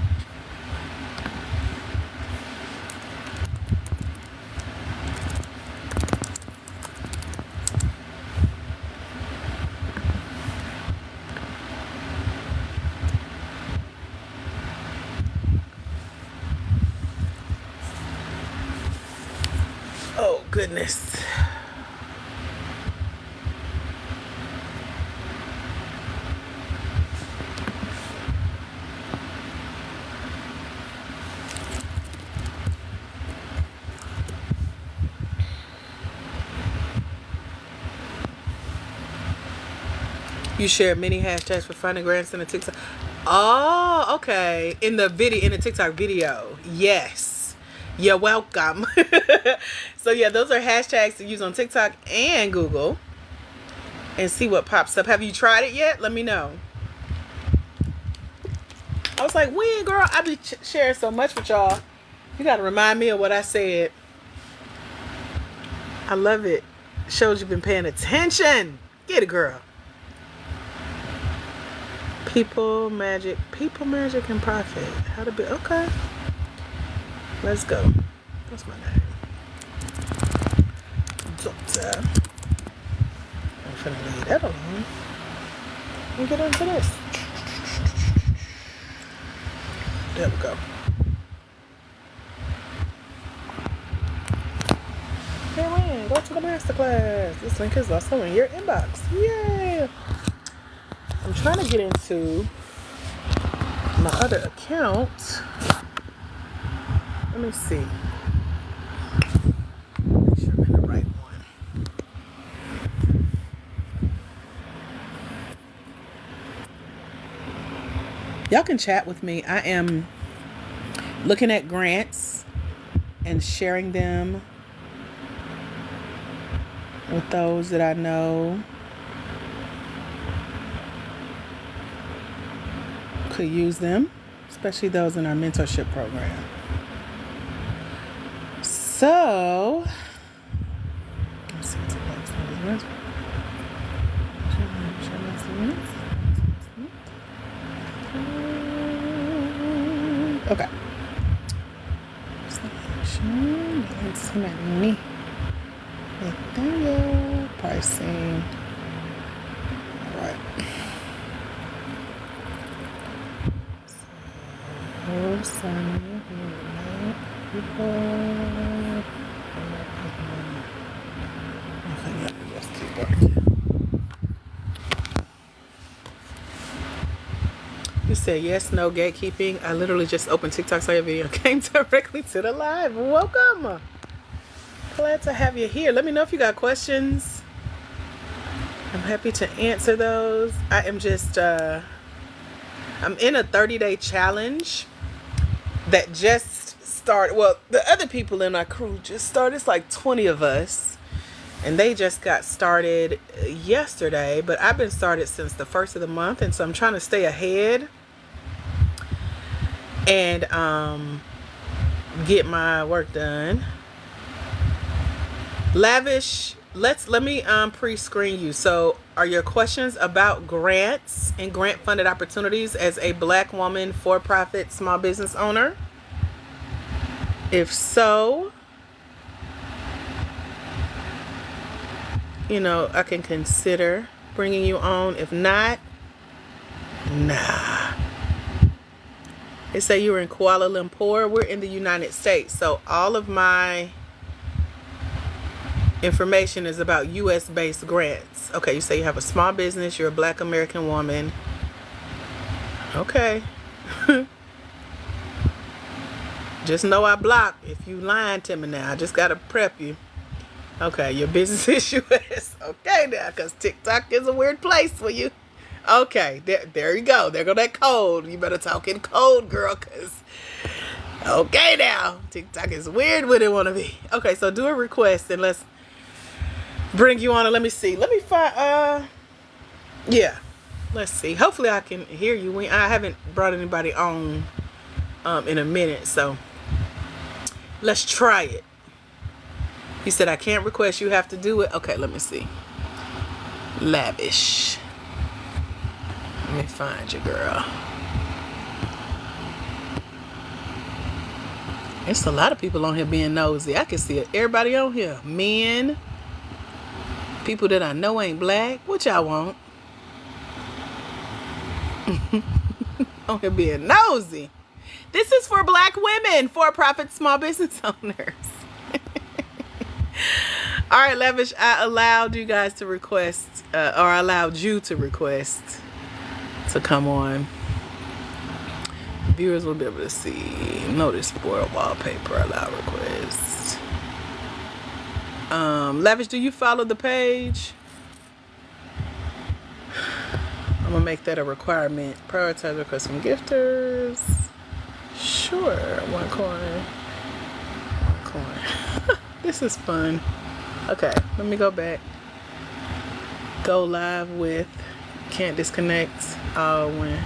Oh, goodness. You share many hashtags for finding grants in the TikTok. Oh, okay. In the TikTok video. Yes. You're welcome. So yeah, those are hashtags to use on TikTok and Google. And see what pops up. Have you tried it yet? Let me know. I was like, when, girl? I be sharing so much with y'all. You got to remind me of what I said. I love it. Shows you've been paying attention. Get it, girl. People, magic, and profit. How to be, okay. Let's go. What's my name? Doctor. I'm finna leave that alone. And get into this. There we go. Hey, go to the masterclass. This link is also in your inbox. Yay! I'm trying to get into my other account. Let me see. Make sure I'm in the right one. Y'all can chat with me. I am looking at grants and sharing them with those that I know could use them, especially those in our mentorship program. So, let's see what's next. Okay. Pricing. All right. You said yes, no gatekeeping. I literally just opened TikTok, saw your video, came directly to the live. Welcome. Glad to have you here. Let me know if you got questions. I'm happy to answer those. I am just, I'm in a 30-day challenge that just started. Well, the other people in our crew just started. It's like 20 of us. And they just got started yesterday. But I've been started since the first of the month. And so I'm trying to stay ahead. And get my work done. Lavish, let me pre-screen you. So are your questions about grants and grant funded opportunities as a Black woman for-profit small business owner? If so, I can consider bringing you on. If not, nah. They say you were in Kuala Lumpur. We're in the United States. So all of my information is about U.S. based grants. Okay, you say you have a small business. You're a Black American woman. Okay. Just know I block if you lying to me now. I just got to prep you. Okay, your business is U.S. Okay now, because TikTok is a weird place for you. Okay, there you go. There go that code. You better talk in code, girl, because, okay now. TikTok is weird when it want to be. Okay, so do a request and let's bring you on. And let me see. Let me find, yeah. Let's see. Hopefully I can hear you. I haven't brought anybody on in a minute, so let's try it. He said, I can't request. You have to do it. Okay, let me see. Lavish. Let me find you, girl. It's a lot of people on here being nosy. I can see it. Everybody on here. Men. People that I know ain't Black. What y'all want? On here being nosy. This is for Black women, for-profit small business owners. All right, Lavish, I allowed you guys to request, or I allowed you to request to come on. Viewers will be able to see. Notice board wallpaper, allow requests. Lavish, do you follow the page? I'm gonna make that a requirement. Prioritize requests from gifters. Sure, one coin. One coin. This is fun. Okay, let me go back. Go live with can't disconnect. Oh, when.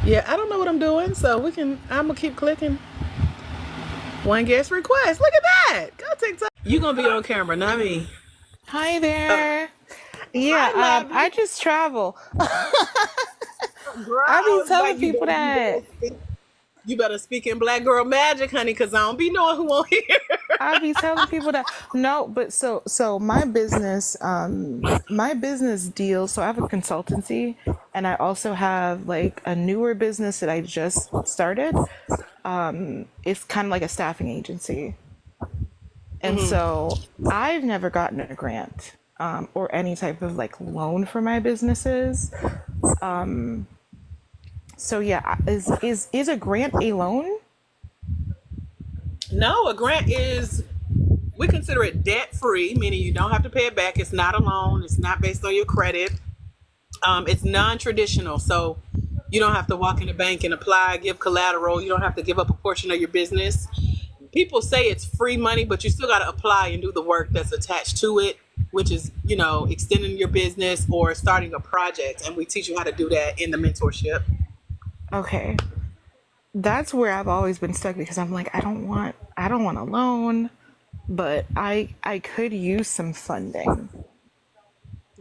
Yeah, I don't know what I'm doing, so I'm gonna keep clicking. One guest request. Look at that. Go TikTok. You gonna be on camera, not me. Hi Uh, there. I Yeah, love I you, just travel. girl. I I be was telling like, people that. you better speak in Black Girl Magic, honey, because I don't be knowing who on here. I be telling people that. No, but so my business deals, so I have a consultancy and I also have like a newer business that I just started. It's kind of like a staffing agency. And so I've never gotten a grant or any type of like loan for my businesses. So yeah, is a grant a loan? No, a grant is, we consider it debt free, meaning you don't have to pay it back. It's not a loan. It's not based on your credit. It's non-traditional, so you don't have to walk in the bank and apply, give collateral. You don't have to give up a portion of your business. People say it's free money, but you still got to apply and do the work that's attached to it, which is, extending your business or starting a project. And we teach you how to do that in the mentorship. Okay. That's where I've always been stuck because I'm like I don't want a loan, but I could use some funding.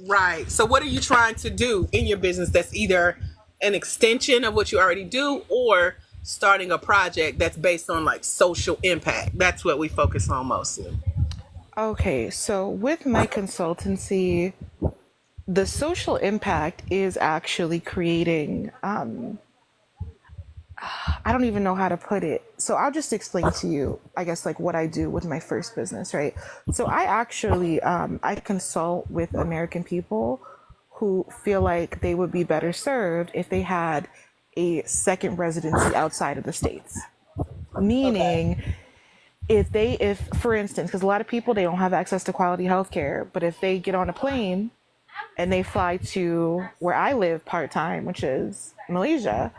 Right. So, what are you trying to do in your business that's either an extension of what you already do or starting a project that's based on like social impact? That's what we focus on mostly. Okay, so with my consultancy, the social impact is actually creating I don't even know how to put it. So I'll just explain to you, I guess, like what I do with my first business, right? So I actually I consult with American people who feel like they would be better served if they had a second residency outside of the states. Okay. Meaning, if for instance, because a lot of people they don't have access to quality healthcare, but if they get on a plane and they fly to where I live part time, which is Malaysia,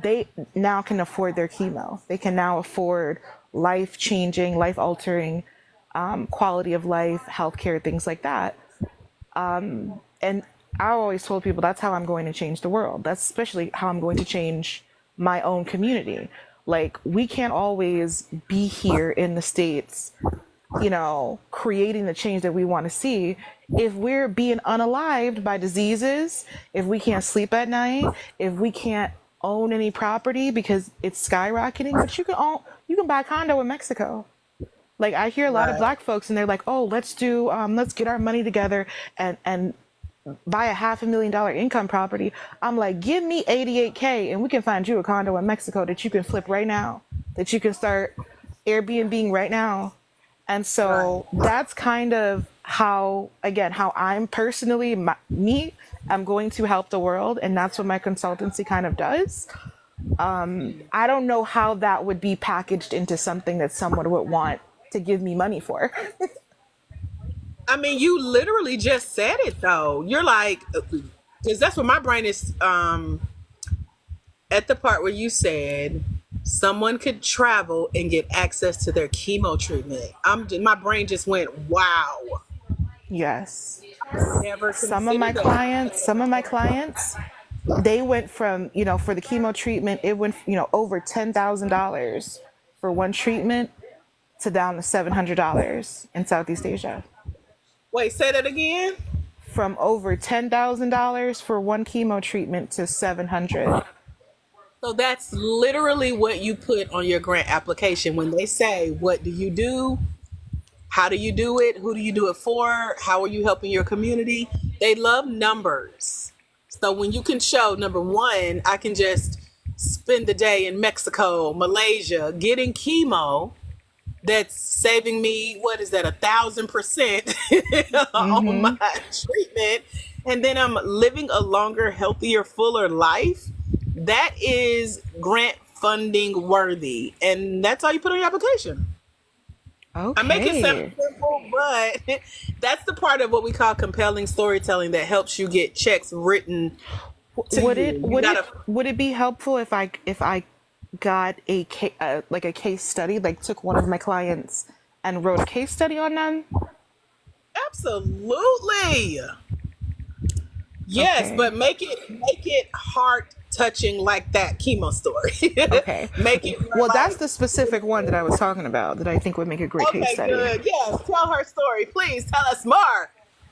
they now can afford their chemo. They can now afford life changing, life altering quality of life, healthcare, things like that. And I always told people that's how I'm going to change the world. That's especially how I'm going to change my own community. Like, we can't always be here in the States, creating the change that we want to see if we're being unalived by diseases, if we can't sleep at night, if we can't own any property because it's skyrocketing. But you can buy a condo in Mexico. Like, I hear a lot of Right. black folks and they're like, oh, let's get our money together and buy a $500,000 income property. I'm like, give me 88K and we can find you a condo in Mexico that you can flip right now, that you can start Airbnb right now. And Right. so that's kind of how, again, how I'm personally, I'm going to help the world. And that's what my consultancy kind of does. I don't know how that would be packaged into something that someone would want to give me money for. I mean, you literally just said it though. You're like, because that's what my brain is at the part where you said someone could travel and get access to their chemo treatment. My brain just went, wow. Yes. Never considered that. Some of my clients, they went from, for the chemo treatment, it went, over $10,000 for one treatment to down to $700 in Southeast Asia. Wait, say that again. From over $10,000 for one chemo treatment to 700. So that's literally what you put on your grant application when they say, what do you do? How do you do it? Who do you do it for? How are you helping your community? They love numbers. So when you can show, number one, I can just spend the day in Mexico, Malaysia, getting chemo that's saving me, what is that, 1,000% on my treatment. And then I'm living a longer, healthier, fuller life. That is grant funding worthy. And that's all you put on your application. I make it sound Okay. simple, but that's the part of what we call compelling storytelling that helps you get checks written to Would it you. You gotta. would it be helpful if I got like a case study, like took one of my clients and wrote a case study on them? Absolutely. Yes, Okay. but make it heart touching like that chemo story. Okay. Make it where Well, that's like, the specific one that I was talking about that I think would make a great case okay, study. good. Yes, tell her story. Please tell us more.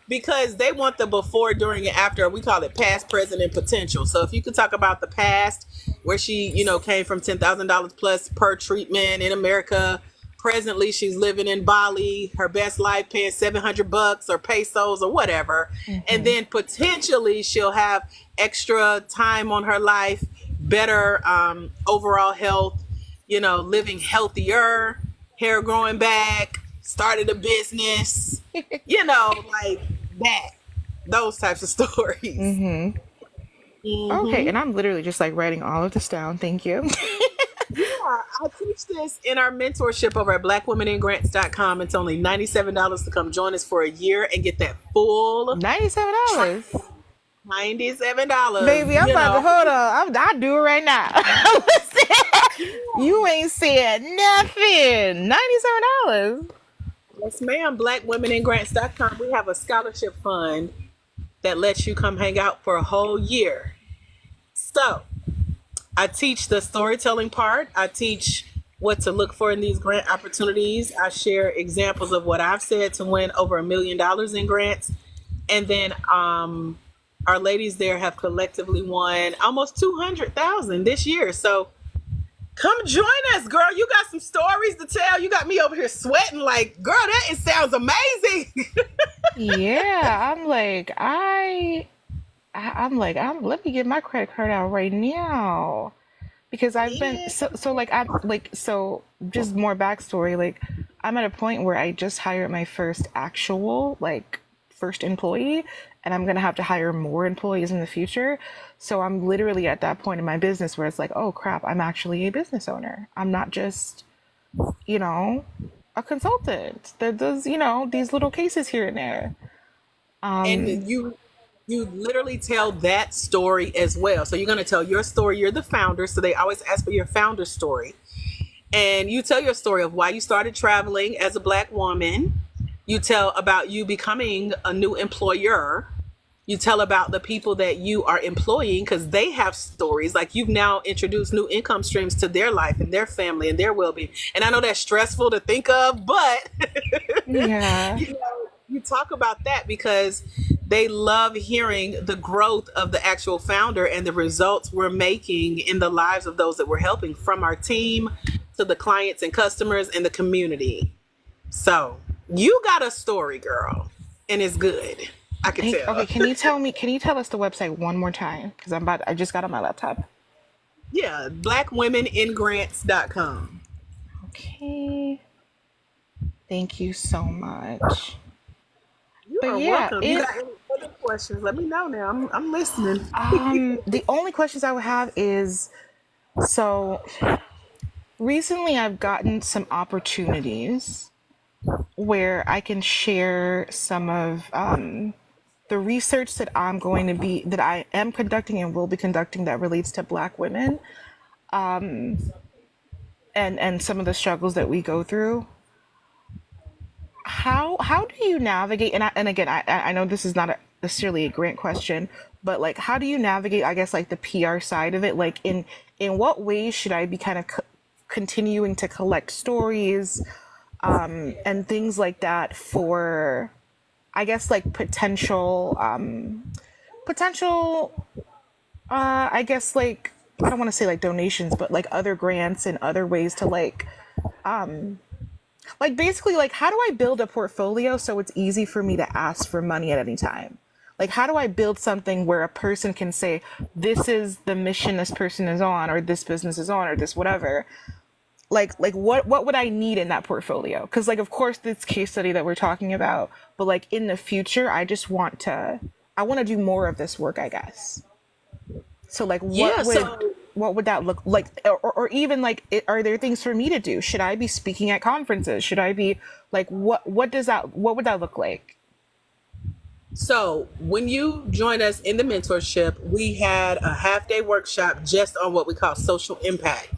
Because they want the before, during, and after. We call it past, present, and potential. So if you could talk about the past, where she, came from $10,000 plus per treatment in America. Presently, she's living in Bali, her best life, paying $700 or pesos or whatever. And Hmm. then potentially she'll have extra time on her life, better overall health, living healthier, hair growing back, started a business, like that. Those types of stories. Hmm. Okay, Hmm. and I'm literally just like writing all of this down. Thank you. Yeah, I teach this in our mentorship over at blackwomeningrants.com. It's only $97 to come join us for a year and get that full $97. $97. Baby, I'm about to hold on. I do it right now. You ain't said nothing. $97. Yes, ma'am. Blackwomeningrants.com. We have a scholarship fund that lets you come hang out for a whole year. So I teach the storytelling part. I teach what to look for in these grant opportunities. I share examples of what I've said to win over $1 million in grants. And then our ladies there have collectively won almost 200,000 this year. So come join us, girl. You got some stories to tell. You got me over here sweating like, girl, that it sounds amazing. Yeah, I'm let me get my credit card out right now because I've been Yeah. so just more backstory. Like, I'm at a point where I just hired my first actual first employee, and I'm gonna have to hire more employees in the future. So I'm literally at that point in my business where it's like, oh crap, I'm actually a business owner. I'm not just, you know, a consultant that does, these little cases here and there. And you literally tell that story as well. So you're going to tell your story. You're the founder, so they always ask for your founder story. And you tell your story of why you started traveling as a Black woman. You tell about you becoming a new employer. You tell about the people that you are employing because they have stories. Like, you've now introduced new income streams to their life and their family and their well-being. And I know that's stressful to think of, but Yeah. you talk about that because they love hearing the growth of the actual founder and the results we're making in the lives of those that we're helping, from our team to the clients and customers and the community. So you got a story, girl, and it's good. I can Okay, tell. can you tell us the website one more time? Because I just got on my laptop. Yeah, blackwomeningrants.com. Okay. Thank you so much. You But are yeah, welcome. You got any other questions? Let me know now. I'm listening. the only questions I would have is, so recently I've gotten some opportunities where I can share some of the research that that I am conducting and will be conducting that relates to Black women, and some of the struggles that we go through. How do you navigate? And again, I know this is not necessarily a grant question, but like, how do you navigate? I guess like the PR side of it. Like, in what ways should I be kind of continuing to collect stories, and things like that for, I guess, like potential, I guess, like, I don't want to say like donations, but like other grants and other ways to like basically, like, how do I build a portfolio so it's easy for me to ask for money at any time? Like, how do I build something where a person can say, this is the mission this person is on, or this business is on, or this whatever? Like what would I need in that portfolio? Because, like, of course, this case study that we're talking about, but like in the future, I want to do more of this work, I guess. So like, what Yeah, would so what would that look like? Or even like, are there things for me to do? Should I be speaking at conferences? Should I be like, what what would that look like? So when you joined us in the mentorship, we had a half day workshop just on what we call social impact.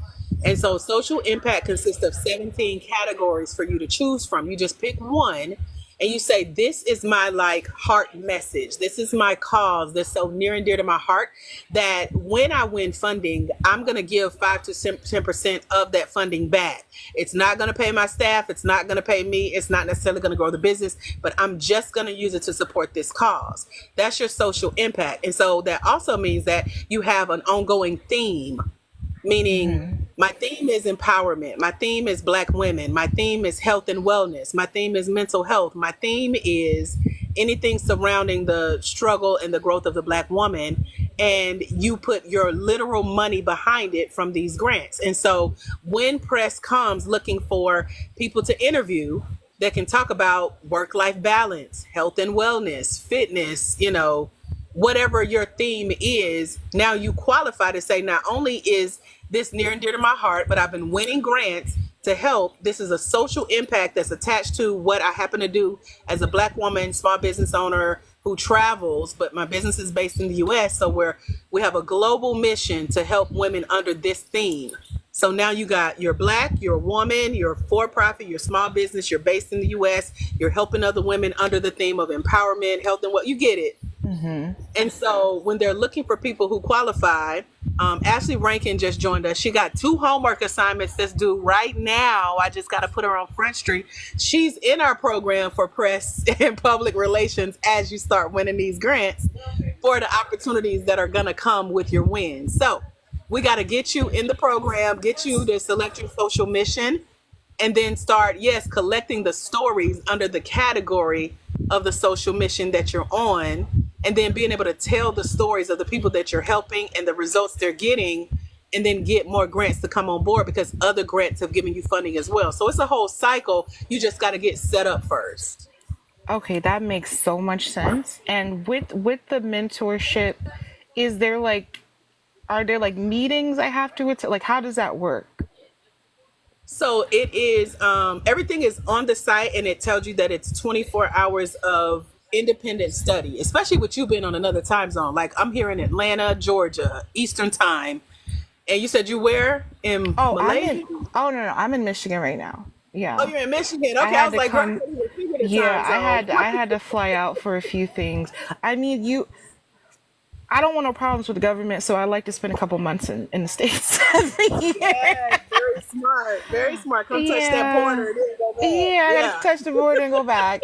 And so social impact consists of 17 categories for you to choose from. You just pick one and you say, this is my like heart message. This is my cause that's so near and dear to my heart that when I win funding, I'm going to give 5 to 10% of that funding back. It's not going to pay my staff. It's not going to pay me. It's not necessarily going to grow the business, but I'm just going to use it to support this cause. That's your social impact. And so that also means that you have an ongoing theme, meaning my theme is empowerment. My theme is Black women. My theme is health and wellness. My theme is mental health. My theme is anything surrounding the struggle and the growth of the Black woman. And you put your literal money behind it from these grants. And so when press comes looking for people to interview that can talk about work-life balance, health and wellness, fitness, you know, whatever your theme is, now you qualify to say, not only is this near and dear to my heart, but I've been winning grants to help. This is a social impact that's attached to what I happen to do as a Black woman, small business owner who travels, but my business is based in the US. So we have a global mission to help women under this theme. So now you got, you're Black, you're a woman, you're for-profit, you're small business, you're based in the US, you're helping other women under the theme of empowerment, health, and what you get it. And so when they're looking for people who qualify, Ashley Rankin just joined us. She got 2 homework assignments that's due right now. I just got to put her on Front Street. She's in our program for press and public relations as you start winning these grants for the opportunities that are going to come with your wins. So we got to get you in the program, get you to select your social mission, and then start, collecting the stories under the category of the social mission that you're on, and then being able to tell the stories of the people that you're helping and the results they're getting, and then get more grants to come on board because other grants have given you funding as well. So it's a whole cycle. You just got to get set up first. Okay, that makes so much sense. And with the mentorship, are there like meetings I have to attend? Like, how does that work? So it is, everything is on the site, and it tells you that it's 24 hours of independent study, especially with you being on another time zone. Like I'm here in Atlanta, Georgia, Eastern time. And you said you where? In Malaysia? No, I'm in Michigan right now. Yeah. Oh, you're in Michigan. Okay, I was like, I had to fly out for a few things. I mean, I don't want no problems with the government, so I like to spend a couple months in the States every year. Yeah, very smart. Very smart. Come touch that border and then go back. Yeah, I got to touch the border and go back.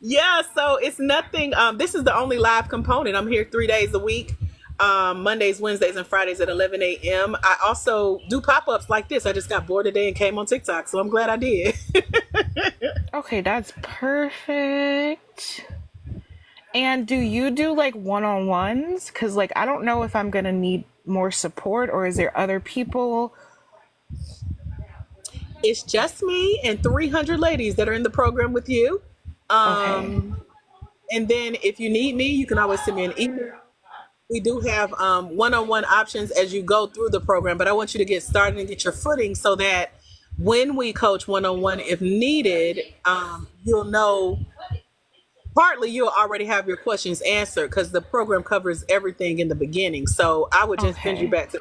Yeah, so it's nothing. This is the only live component. I'm here 3 days a week, Mondays, Wednesdays, and Fridays at 11 a.m. I also do pop-ups like this. I just got bored today and came on TikTok, so I'm glad I did. Okay, that's perfect. And do you do like one-on-ones? Because like, I don't know if I'm going to need more support, or is there other people? It's just me and 300 ladies that are in the program with you. Okay. And then if you need me, you can always send me an email. We do have one-on-one options as you go through the program, but I want you to get started and get your footing so that when we coach one-on-one, if needed, you'll know, partly you'll already have your questions answered because the program covers everything in the beginning. So I would just send you back to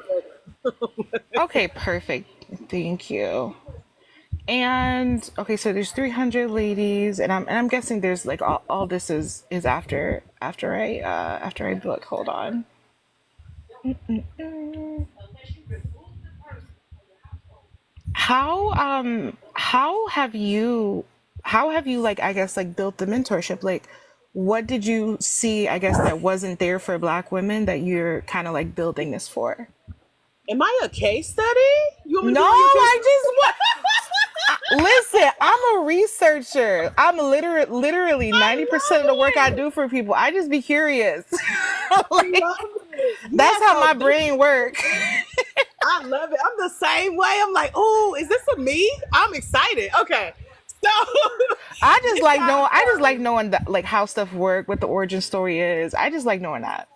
the program. Okay, perfect. Thank you. And okay, so there's 300 ladies, and I'm guessing there's like all this is after I book. Hold on. How have you like, I guess, like built the mentorship? Like, what did you see, I guess, that wasn't there for Black women that you're kind of like building this for? Am I a case study? You want me to No, do your I case just listen. I'm a researcher. I'm literally 90% of the work I do for people. I just be curious. Like, that's how my brain works. I love it. I'm the same way. I'm like, oh, is this a me? I'm excited. Okay. So I just like knowing that, like how stuff work, what the origin story is. I just like knowing that.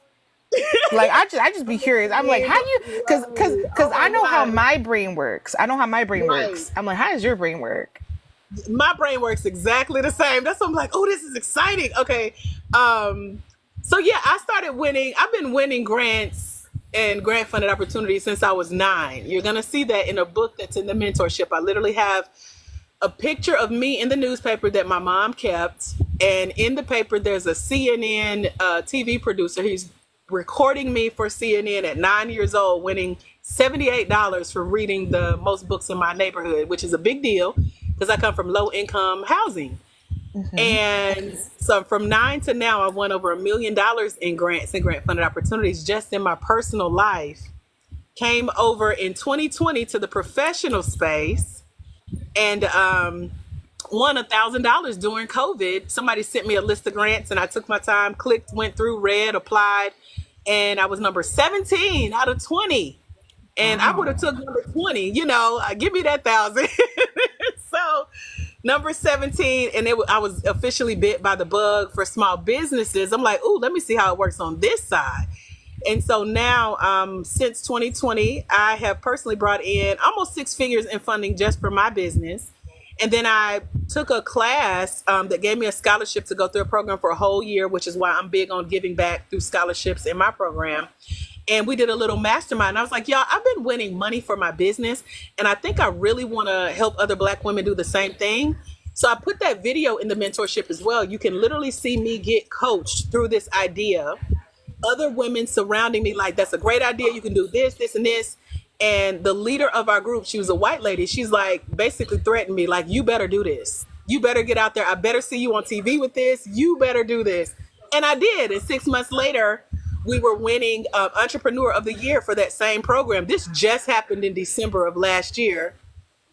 Like I just be curious. I'm like, how do you? Because Oh I my know how God. my brain works. I know how my brain Right. works. I'm like, how does your brain work? My brain works exactly the same. That's why I'm like, oh, this is exciting. Okay. Um, so yeah, I started winning. I've been winning grants and grant funded opportunities since I was 9. You're gonna see that in a book that's in the mentorship. I literally have a picture of me in the newspaper that my mom kept, and in the paper there's a CNN TV producer. He's recording me for CNN at 9 years old, winning $78 for reading the most books in my neighborhood, which is a big deal because I come from low income housing. Hmm. And so from 9 to now, I've won over $1 million in grants and grant funded opportunities just in my personal life. Came over in 2020 to the professional space and won $1,000 during COVID. Somebody sent me a list of grants and I took my time, clicked, went through, read, applied, and I was number 17 out of 20. And I would have Wow. took number 20, give me that thousand. So number 17, and I was officially bit by the bug for small businesses. I'm like, ooh, let me see how it works on this side. And so now, since 2020, I have personally brought in almost 6 figures in funding just for my business. And then I took a class that gave me a scholarship to go through a program for a whole year, which is why I'm big on giving back through scholarships in my program. And we did a little mastermind. I was like, y'all, I've been winning money for my business. And I think I really want to help other Black women do the same thing. So I put that video in the mentorship as well. You can literally see me get coached through this idea, other women surrounding me like, that's a great idea, you can do this, this, and this. And the leader of our group, she was a white lady, she's like basically threatened me like, you better do this, you better get out there, I better see you on TV with this, you better do this. And I did. And 6 months later, we were winning entrepreneur of the year for that same program. This just happened in December of last year.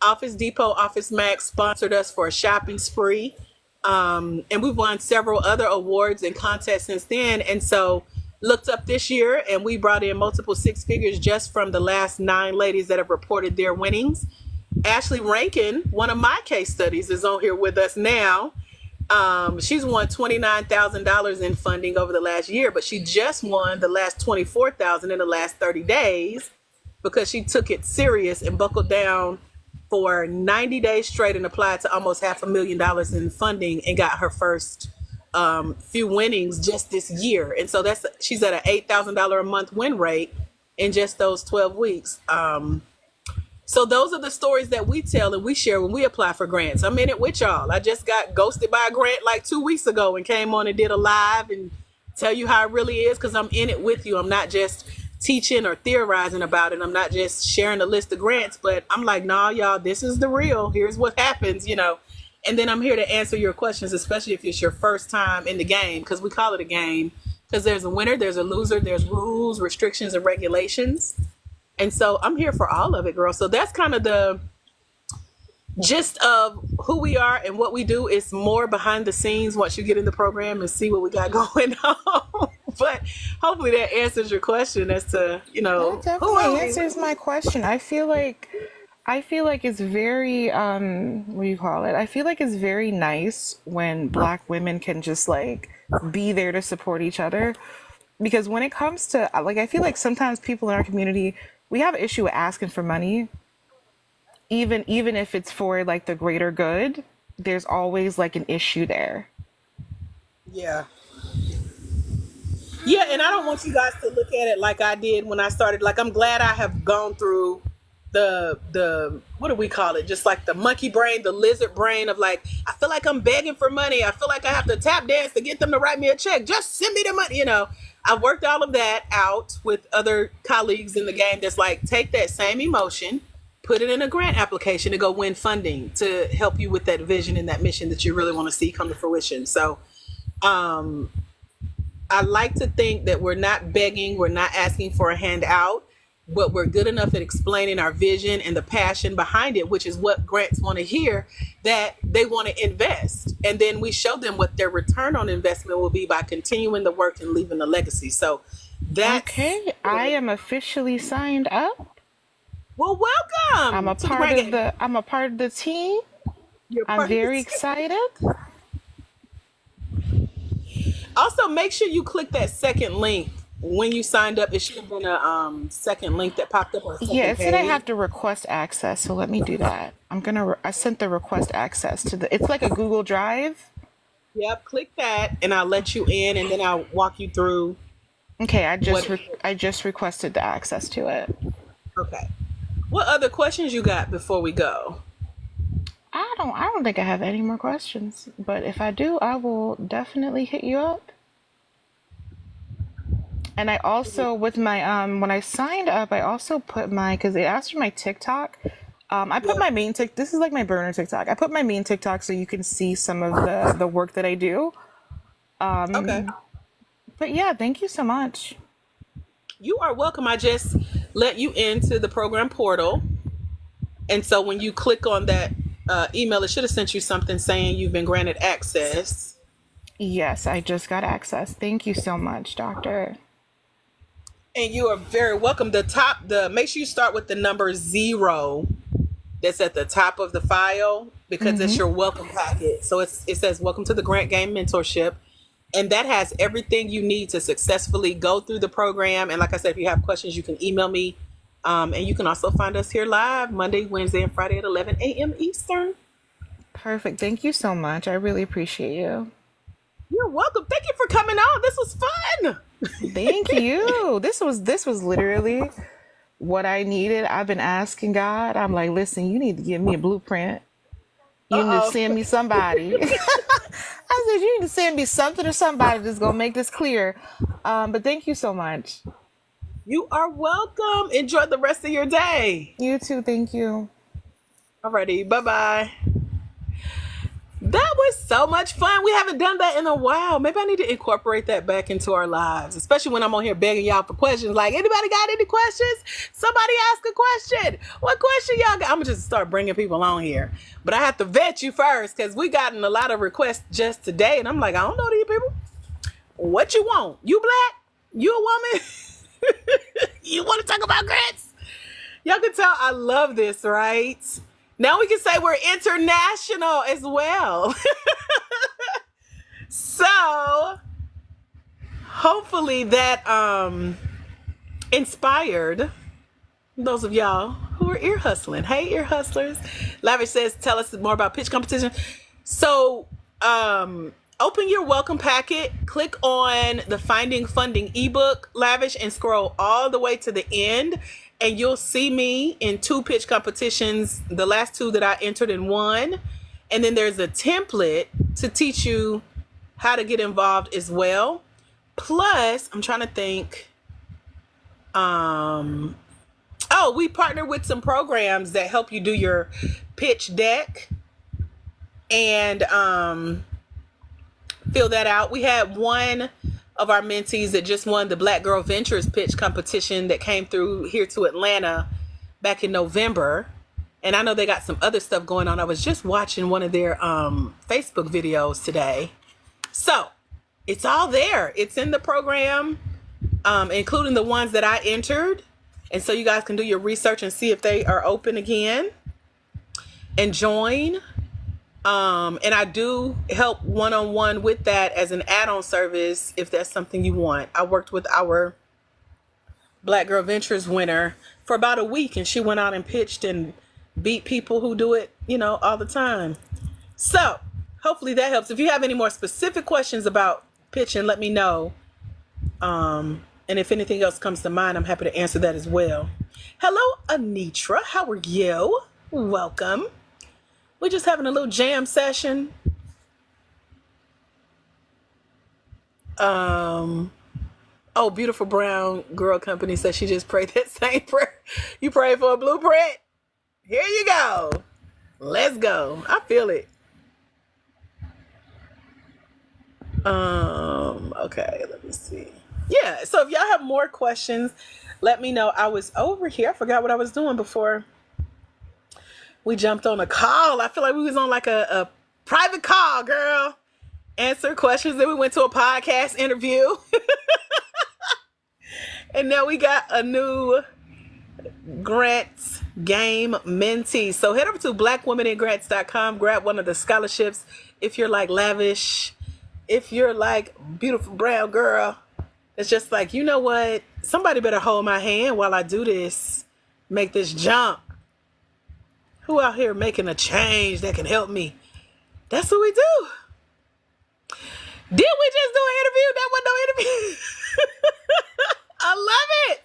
Office Depot, Office Max sponsored us for a shopping spree. And we've won several other awards and contests since then. And so looked up this year and we brought in multiple 6 figures just from the last 9 ladies that have reported their winnings. Ashley Rankin, one of my case studies, is on here with us now. She's won $29,000 in funding over the last year, but she just won the last 24,000 in the last 30 days because she took it serious and buckled down for 90 days straight and applied to almost $500,000 in funding and got her first few winnings just this year. And so she's at an $8,000 a month win rate in just those 12 weeks. So those are the stories that we tell and we share when we apply for grants. I'm in it with y'all. I just got ghosted by a grant like 2 weeks ago and came on and did a live and tell you how it really is because I'm in it with you. I'm not just teaching or theorizing about it. I'm not just sharing a list of grants, but I'm like, nah, y'all, this is the real. Here's what happens. And then I'm here to answer your questions, especially if it's your first time in the game, because we call it a game, because there's a winner, there's a loser, there's rules, restrictions, and regulations. And so I'm here for all of it, girl. So that's kind of the gist of who we are and what we do. Is more behind the scenes once you get in the program and see what we got going on. But hopefully that answers your question as to, That who are definitely we? answers my question. I feel like it's very what do you call it? I feel like it's very nice when Black women can just like be there to support each other. Because when it comes to like, I feel like sometimes people in our community, we have an issue with asking for money, even if it's for like the greater good. There's always like an issue there. Yeah. Yeah, and I don't want you guys to look at it like I did when I started. Like, I'm glad I have gone through the what do we call it? Just like the monkey brain, the lizard brain of like, I feel like I'm begging for money. I feel like I have to tap dance to get them to write me a check. Just send me the money. I've worked all of that out with other colleagues in the game that's like, take that same emotion, put it in a grant application to go win funding to help you with that vision and that mission that you really want to see come to fruition. So um I like to think that we're not begging, we're not asking for a handout, but we're good enough at explaining our vision and the passion behind it, which is what grants want to hear, that they want to invest. And then we show them what their return on investment will be by continuing the work and leaving a legacy. So that's, Okay, I am officially signed up. well, I'm welcome a to the part Grant of Game. the team. You're I'm part of the very team. excited. Also, make sure you click that second link when you signed up, it should have been a second link that popped up on a Yeah, second it said I page. have to request access, so let me do that. I sent the request access to it's like a Google Drive. Yep, click that, and I'll let you in, and then I'll walk you through Okay, what. I just requested the access to it. Okay. What other questions you got before we go? I don't think I have any more questions, but if I do, I will definitely hit you up. And I also with my when I signed up, I also put my because it asked for my TikTok. I put Yep. my main Tik. This is like my burner TikTok. I put my main TikTok so you can see some of the work that I do. Okay. But yeah, thank you so much. You are welcome. I just let you into the program portal. And so when you click on that email, it should have sent you something saying you've been granted access. Yes, I just got access. Thank you so much, doctor. And you are very welcome. Make sure you start with the number 0 that's at the top of the file because it's your welcome packet. So it says, welcome to the Grant Game Mentorship. And that has everything you need to successfully go through the program. And like I said, if you have questions, you can email me. And you can also find us here live Monday, Wednesday, and Friday at 11 a.m. Eastern. Perfect. Thank you so much. I really appreciate you. You're welcome. Thank you for coming on. This was fun. Thank you. This was literally what I needed. I've been asking God. I'm like, listen, you need to give me a blueprint. You need to Uh-oh. send me somebody. I said, you need to send me something or somebody that's gonna make this clear. But thank you so much. You are welcome. Enjoy the rest of your day. You too. Thank you. Alrighty. Bye-bye. That was so much fun. We haven't done that in a while. Maybe I need to incorporate that back into our lives, especially when I'm on here begging y'all for questions. Like, anybody got any questions? Somebody ask a question. What question y'all got? I'm going to just start bringing people on here. But I have to vet you first because we gotten a lot of requests just today. And I'm like, I don't know these people. What you want? You black? You a woman? You want to talk about grants? Y'all can tell I love this, right? Now we can say we're international as well. So hopefully that inspired those of y'all who are ear hustling. Hey, ear hustlers. Lavish says, tell us more about pitch competition. So open your welcome packet, click on the Finding Funding ebook, Lavish, and scroll all the way to the end. And you'll see me in 2 pitch competitions, the last 2 that I entered in one. And then there's a template to teach you how to get involved as well. Plus, I'm trying to think. We partner with some programs that help you do your pitch deck and fill that out. We had one of our mentees that just won the Black Girl Ventures pitch competition that came through here to Atlanta back in November. And I know they got some other stuff going on. I was just watching one of their Facebook videos today. So it's all there. It's in the program, including the ones that I entered. And so you guys can do your research and see if they are open again and join. And I do help one-on-one with that as an add-on service if that's something you want. I worked with our Black Girl Ventures winner for about a week, and she went out and pitched and beat people who do it, all the time. So hopefully that helps. If you have any more specific questions about pitching, let me know. And if anything else comes to mind, I'm happy to answer that as well. Hello, Anitra. How are you? Welcome. We're just having a little jam session. Beautiful Brown Girl Company says she just prayed that same prayer. You prayed for a blueprint? Here you go. Let's go. I feel it. Okay, let me see. Yeah, so if y'all have more questions, let me know. I was over here. I forgot what I was doing before we jumped on a call. I feel like we was on like a private call, girl. Answer questions. Then we went to a podcast interview. And now we got a new grants game mentee. So head over to blackwomeningrants.com. Grab one of the scholarships. If you're like Lavish, if you're like beautiful brown girl It's just like, you know what? Somebody better hold my hand while I do this, make this jump. Who out here making a change that can help me? That's what we do. Did we just do an interview? That wasn't no interview. I love it.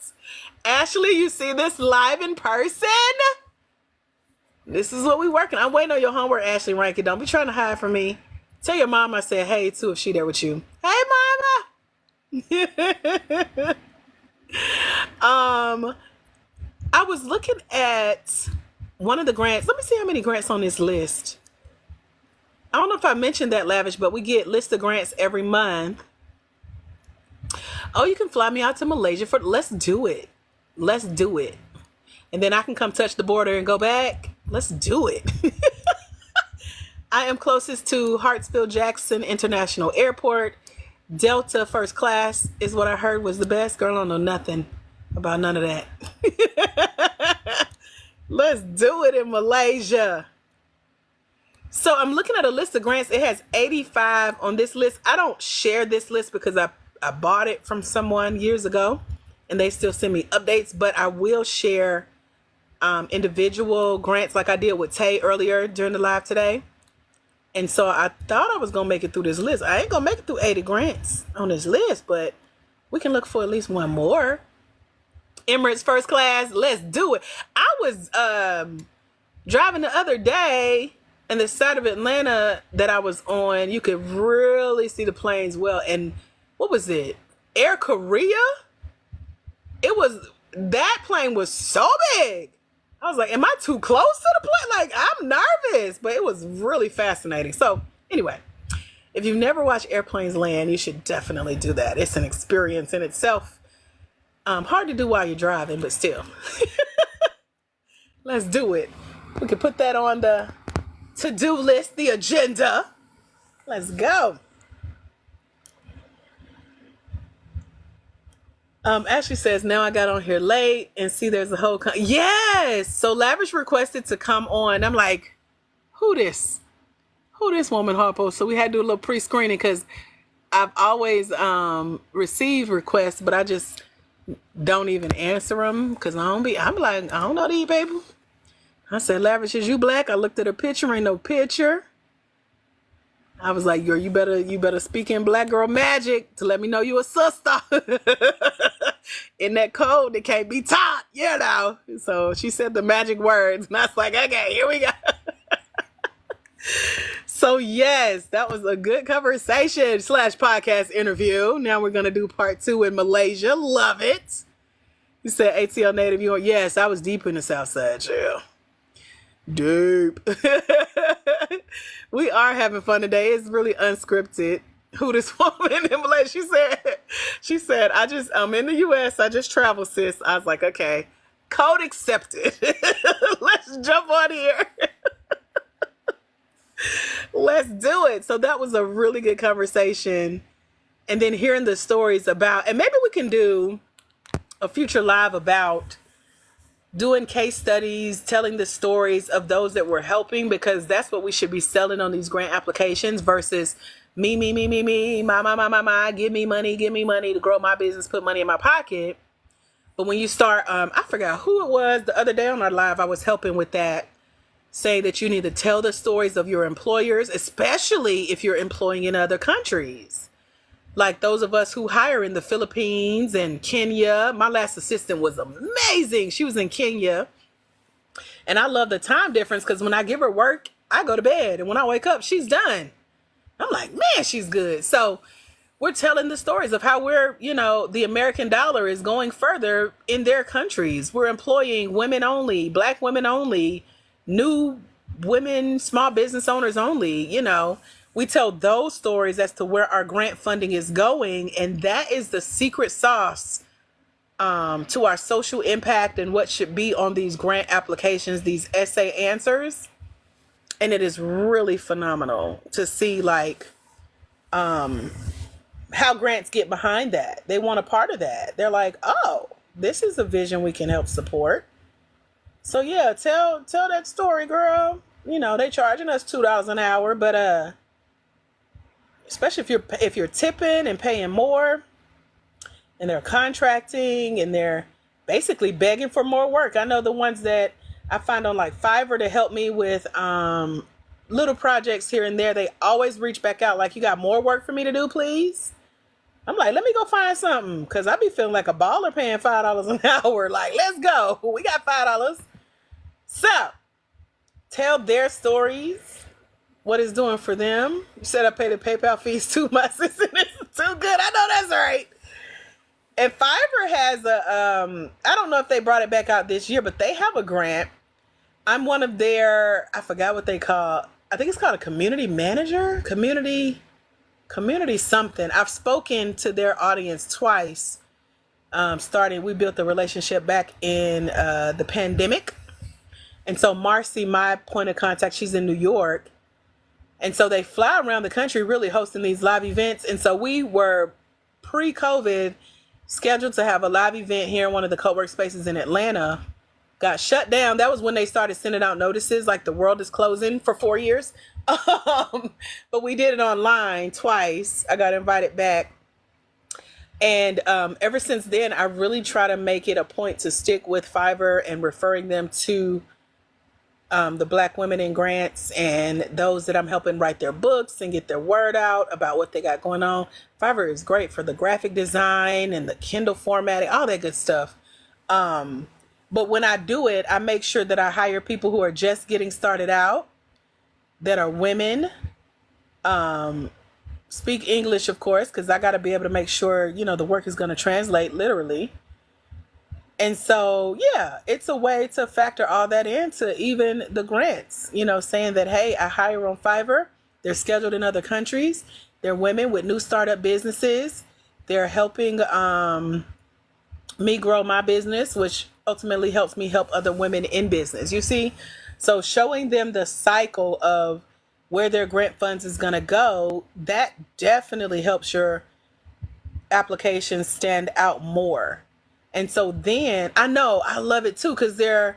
Ashley, you see this live in person? This is what we working. I'm waiting on your homework, Ashley Rankin. Don't be trying to hide from me. Tell your mom I said hey too if she there with you. Hey, mama. I was looking at one of the grants. Let me see how many grants on this list. I don't know if I mentioned that, Lavish, but we get list of grants every month. Oh, you can fly me out to Malaysia for. Let's do it. Let's do it. And then I can come touch the border and go back. Let's do it. I am closest to Hartsfield-Jackson International Airport. Delta first class is what I heard was the best. Girl, I don't know nothing about none of that. Let's do it in Malaysia. So I'm looking at a list of grants. It has 85 on this list. I don't share this list because I bought it from someone years ago and they still send me updates, but I will share individual grants like I did with Tay earlier during the live today. And so I thought I was going to make it through this list. I ain't going to make it through 80 grants on this list, but we can look for at least one more. Emirates first class, let's do it. I was driving the other day, and the side of Atlanta that I was on, you could really see the planes well. And what was it? Air Korea? That plane was so big. I was like, am I too close to the plane? Like, I'm nervous, but it was really fascinating. So anyway, if you've never watched airplanes land, you should definitely do that. It's an experience in itself. Hard to do while you're driving, but still. Let's do it. We can put that on the to-do list, the agenda. Let's go. Ashley says, now I got on here late and see there's a whole... Yes! So Lavish requested to come on. I'm like, who this? Who this woman, Harpo? So we had to do a little pre-screening because I've always received requests, but I just don't even answer them because I'm like, I don't know these people. I said, Lavish, is you black? I looked at her picture, ain't no picture. I was like, girl, you better speak in black girl magic to let me know you a sister. In that code that can't be taught, you know. So she said the magic words, and I was like, okay, here we go. So yes, that was a good conversation / podcast interview. Now we're gonna do part 2 in Malaysia. Love it. You said ATL native. Yes, I was deep in the South Side, yeah. Deep. We are having fun today. It's really unscripted. Who this woman in Malaysia? She said, I'm in the US. I just travel, sis. I was like, okay, code accepted. Let's jump on here. Let's do it. So that was a really good conversation. And then hearing the stories about, and maybe we can do a future live about doing case studies, telling the stories of those that we're helping, because that's what we should be selling on these grant applications versus me, my, give me money to grow my business, put money in my pocket. But when you start, I forgot who it was the other day on our live, I was helping with that, say that you need to tell the stories of your employers, especially if you're employing in other countries. Like those of us who hire in the Philippines and Kenya. My last assistant was amazing. She was in Kenya. And I love the time difference because when I give her work, I go to bed. And when I wake up, she's done. I'm like, man, she's good. So we're telling the stories of how we're, the American dollar is going further in their countries. We're employing women only, Black women only, new women, small business owners only, We tell those stories as to where our grant funding is going. And that is the secret sauce to our social impact and what should be on these grant applications, these essay answers. And it is really phenomenal to see how grants get behind that. They want a part of that. They're like, oh, this is a vision we can help support. So yeah, tell that story, girl. They charging us $2 an hour, but especially if you're tipping and paying more, and they're contracting and they're basically begging for more work. I know the ones that I find on like Fiverr to help me with little projects here and there, they always reach back out like, you got more work for me to do, please? I'm like, let me go find something, because I be feeling like a baller paying $5 an hour. Like, let's go. We got $5. So, tell their stories, what it's doing for them. You said I paid the PayPal fees too much. It's too good. I know that's right. And Fiverr has I don't know if they brought it back out this year, but they have a grant. I'm one of their, I forgot what they call, I think it's called a community manager, community something. I've spoken to their audience twice. We built the relationship back in the pandemic. And so Marcy, my point of contact, she's in New York. And so they fly around the country really hosting these live events. And so we were pre-COVID scheduled to have a live event here in one of the co-work spaces in Atlanta. Got shut down. That was when they started sending out notices like the world is closing for 4 years. But we did it online twice. I got invited back. And ever since then, I really try to make it a point to stick with Fiverr and referring them to the Black women in grants and those that I'm helping write their books and get their word out about what they got going on. Fiverr is great for the graphic design and the Kindle formatting, all that good stuff. But when I do it, I make sure that I hire people who are just getting started out, that are women, speak English, of course, because I got to be able to make sure, the work is going to translate literally. And so, yeah, it's a way to factor all that into even the grants, saying that, hey, I hire on Fiverr. They're scheduled in other countries. They're women with new startup businesses. They're helping me grow my business, which ultimately helps me help other women in business. You see? So showing them the cycle of where their grant funds is going to go, that definitely helps your application stand out more. And so then I know I love it too, because I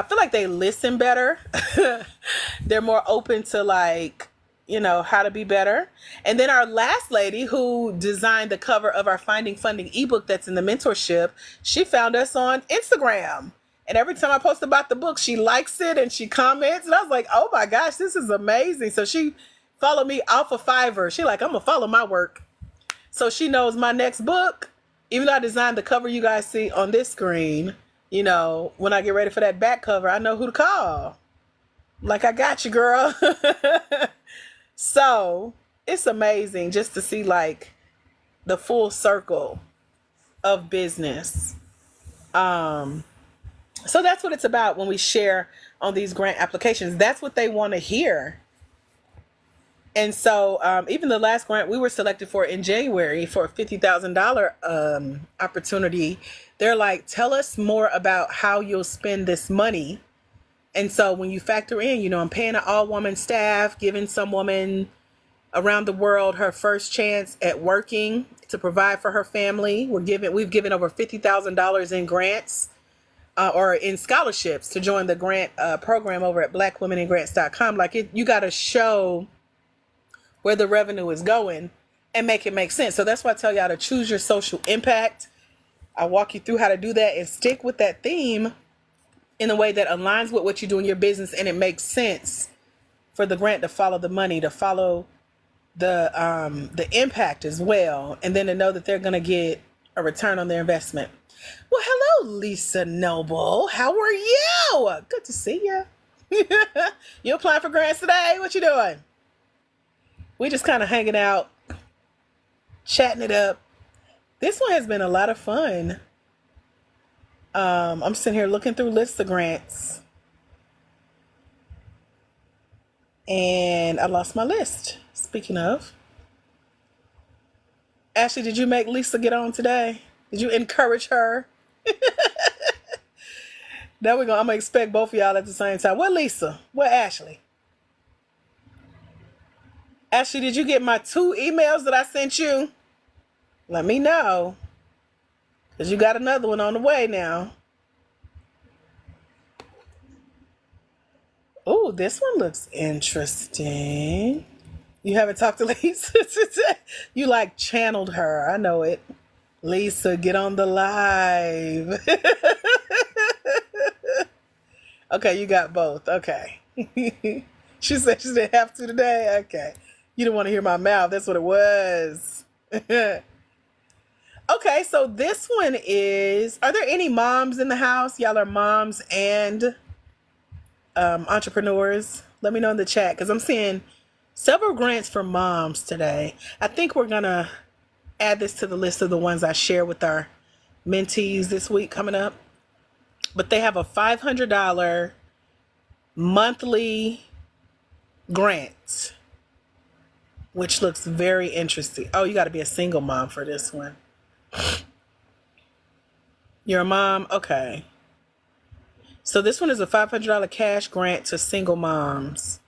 feel like they listen better. They're more open to how to be better. And then our last lady who designed the cover of our Finding Funding ebook that's in the mentorship, she found us on Instagram. And every time I post about the book, she likes it and she comments. And I was like, oh my gosh, this is amazing. So she followed me off of Fiverr. She like, I'm going to follow my work. So she knows my next book. Even though I designed the cover you guys see on this screen, when I get ready for that back cover, I know who to call. Like, I got you, girl. So it's amazing just to see the full circle of business. So that's what it's about when we share on these grant applications. That's what they want to hear. And so even the last grant we were selected for in January for a $50,000 opportunity, they're like, tell us more about how you'll spend this money. And so when you factor in, I'm paying an all-woman staff, giving some woman around the world her first chance at working to provide for her family. We've given over $50,000 in grants or in scholarships to join the grant program over at blackwomeningrants.com. You got to show where the revenue is going and make it make sense. So that's why I tell y'all to choose your social impact. I walk you through how to do that and stick with that theme in a way that aligns with what you do in your business, and it makes sense for the grant to follow the money, to follow the impact as well, and then to know that they're going to get a return on their investment. Well, hello, Lisa Noble. How are you? Good to see you. You applying for grants today? What you doing? We just kind of hanging out, chatting it up. This one has been a lot of fun. I'm sitting here looking through lists of grants. And I lost my list. Speaking of. Ashley, did you make Lisa get on today? Did you encourage her? There we go. I'm going to expect both of y'all at the same time. Where Lisa? Where Ashley? Ashley, did you get my 2 emails that I sent you? Let me know. Because you got another one on the way now. Oh, this one looks interesting. You haven't talked to Lisa? You channeled her. I know it. Lisa, get on the live. Okay, you got both. Okay. She said she didn't have to today. Okay. You didn't want to hear my mouth. That's what it was. Okay, so this one is, are there any moms in the house? Y'all are moms and entrepreneurs. Let me know in the chat because I'm seeing several grants for moms today. I think we're going to add this to the list of the ones I share with our mentees this week coming up. But they have a $500 monthly grant, which looks very interesting. Oh, you got to be a single mom for this one. You're a mom? Okay. So this one is a $500 cash grant to single moms.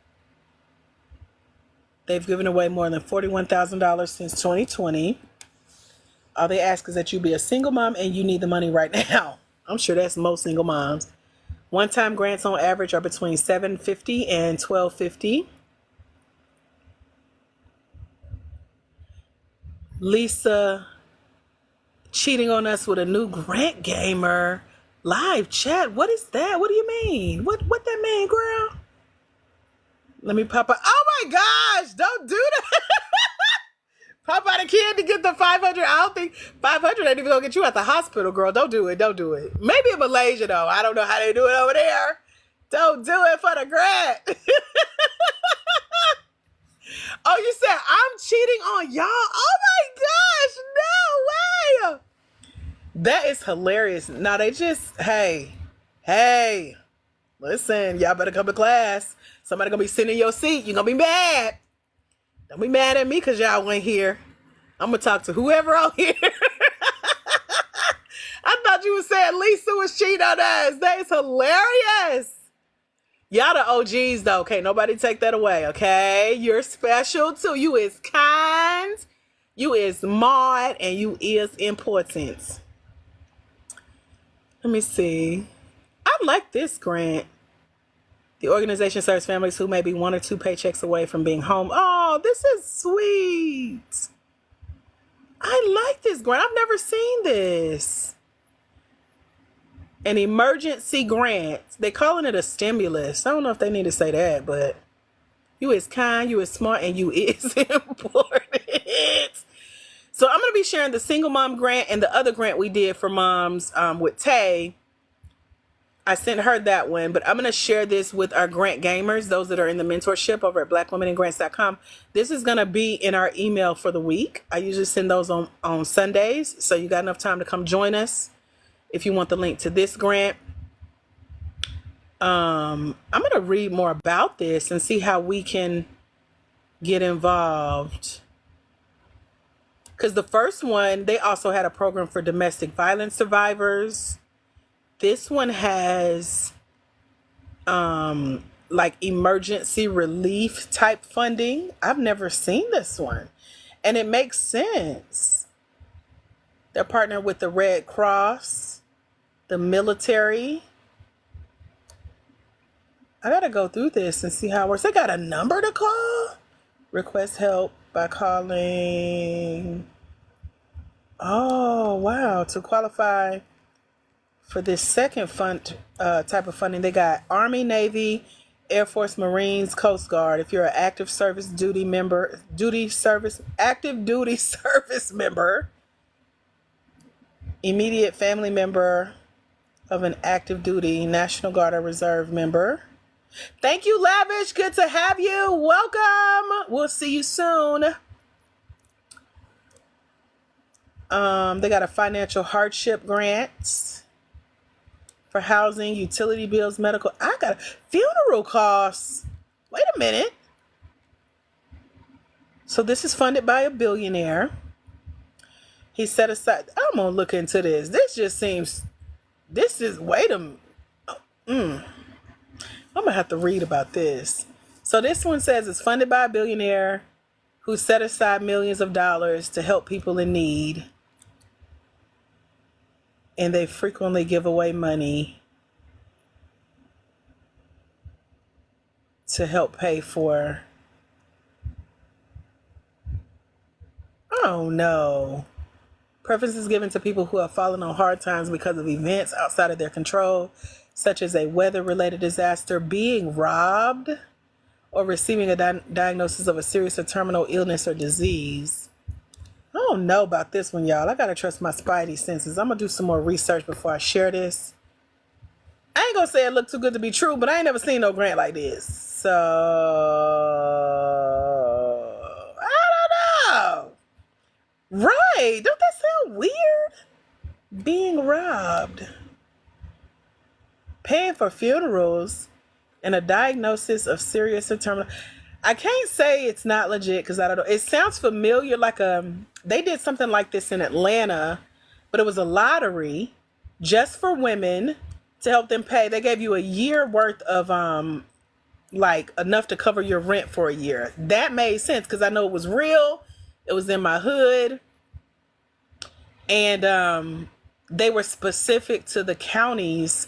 They've given away more than $41,000 since 2020. All they ask is that you be a single mom and you need the money right now. I'm sure that's most single moms. One-time grants on average are between $750 and $1,250. Lisa cheating on us with a new grant gamer. Live chat. What is that? What do you mean? What that mean, girl? Let me pop out. Oh my gosh! Don't do that. Pop out a kid to get the 500. I don't think 500 ain't even gonna get you at the hospital, girl. Don't do it. Don't do it. Maybe in Malaysia though. I don't know how they do it over there. Don't do it for the grant. Oh, you said I'm cheating on y'all? Oh my gosh! No way! That is hilarious. Now they just, hey, listen, y'all better come to class. Somebody gonna be sitting in your seat. You're gonna be mad. Don't be mad at me because y'all went here. I'm gonna talk to whoever out here. I thought you were saying Lisa was cheating on us. That is hilarious. Y'all the OGs though. Can't nobody take that away, okay? You're special too. You is kind, you is smart, and you is important. Let me see. I like this grant. The organization serves families who may be 1 or 2 paychecks away from being home. Oh, this is sweet. I like this grant. I've never seen this. An emergency grant. They calling it a stimulus. I don't know if they need to say that, but you is kind, you is smart, and you is important. So I'm going to be sharing the single mom grant and the other grant we did for moms with Tay. I sent her that one, but I'm going to share this with our grant gamers, those that are in the mentorship over at blackwomenandgrants.com. This is going to be in our email for the week. I usually send those on Sundays, so you got enough time to come join us if you want the link to this grant. I'm going to read more about this and see how we can get involved. Because the first one, they also had a program for domestic violence survivors. This one has like emergency relief type funding. I've never seen this one. And it makes sense. They're partnered with the Red Cross, the military. I got to go through this and see how it works. They got a number to call? Request help by calling. Oh, wow. To qualify for this second fund type of funding, they got Army, Navy, Air Force, Marines, Coast Guard. If you're an active duty service member, immediate family member of an active duty National Guard or Reserve member. Thank you, Lavish. Good to have you. Welcome. We'll see you soon. They got a financial hardship grant for housing, utility bills, medical. I got funeral costs. Wait a minute. So this is funded by a billionaire. He set aside. I'm gonna look into this. This just seems. This is. Wait a minute. I'm gonna have to read about this. So this one says it's funded by a billionaire who set aside millions of dollars to help people in need. And they frequently give away money to help pay for. Oh no. Preference is given to people who have fallen on hard times because of events outside of their control, such as a weather-related disaster, being robbed, or receiving a diagnosis of a serious or terminal illness or disease. I don't know about this one, y'all. I gotta trust my spidey senses. I'm gonna do some more research before I share this. I ain't gonna say it looked too good to be true, but I ain't never seen no grant like this. So, I don't know. Right. Don't that sound weird? Being robbed. Paying for funerals and a diagnosis of serious or terminal. I can't say it's not legit because I don't know. It sounds familiar, like they did something like this in Atlanta, but it was a lottery just for women to help them pay. They gave you a year worth of like enough to cover your rent for a year. That made sense because I know it was real. It was in my hood. And they were specific to the counties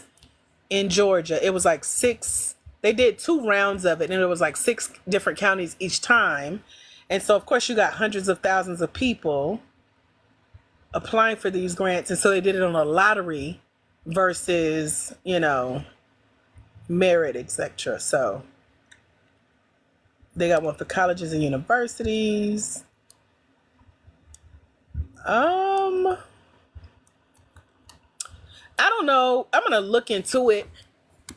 in Georgia. It was like 6. They did 2 rounds of it, and it was like 6 different counties each time. And so, of course, you got hundreds of thousands of people applying for these grants. And so they did it on a lottery versus, merit, etc. So they got one for colleges and universities. I don't know. I'm going to look into it.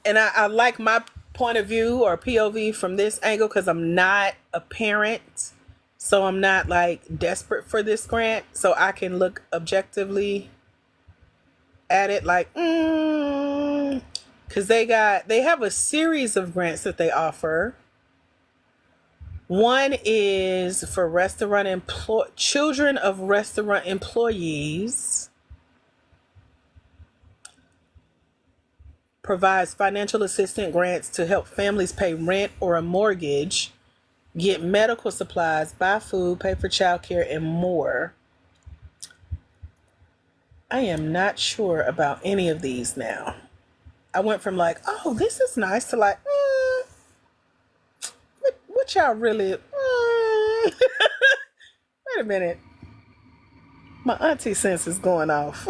And I like my point of view or POV from this angle because I'm not a parent. So I'm not like desperate for this grant. So I can look objectively at it like, because they have a series of grants that they offer. One is for children of restaurant employees. Provides financial assistance grants to help families pay rent or a mortgage, get medical supplies, buy food, pay for childcare, and more. I am not sure about any of these now. I went from like, oh, this is nice to like, what y'all really? Wait a minute. My auntie sense is going off.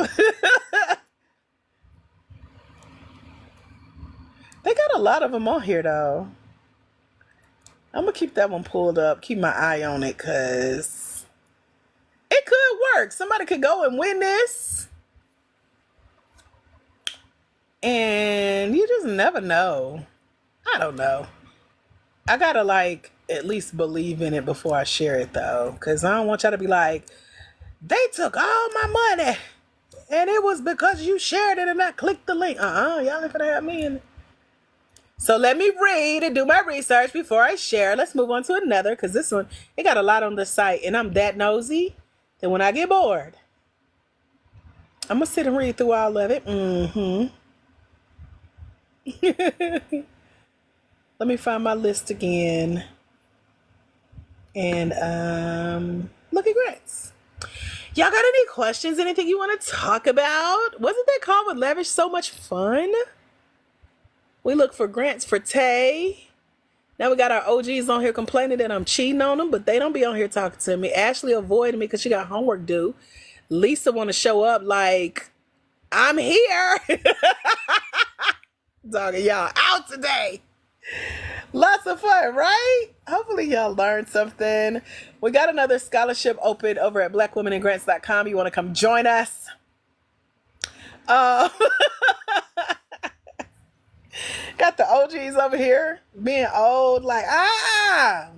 They got a lot of them on here though. I'm gonna keep that one pulled up, keep my eye on it, because it could work. Somebody could go and win this. And you just never know. I don't know. I gotta like at least believe in it before I share it though, because I don't want y'all to be like, they took all my money and it was because you shared it and I clicked the link. Y'all ain't gonna have me in it. So let me read and do my research before I share. Let's move on to another, because this one, it got a lot on the site and I'm that nosy that when I get bored, I'm gonna sit and read through all of it. Let me find my list again. And look at grants. Y'all got any questions? Anything you want to talk about? Wasn't that call with Lavish so much fun? We look for grants for Tay. Now we got our OGs on here complaining that I'm cheating on them, but they don't be on here talking to me. Ashley avoided me because she got homework due. Lisa want to show up like, I'm here. Dogging y'all out today. Lots of fun, right? Hopefully y'all learned something. We got another scholarship open over at blackwomenandgrants.com. You want to come join us? Got the OGs over here being old, like,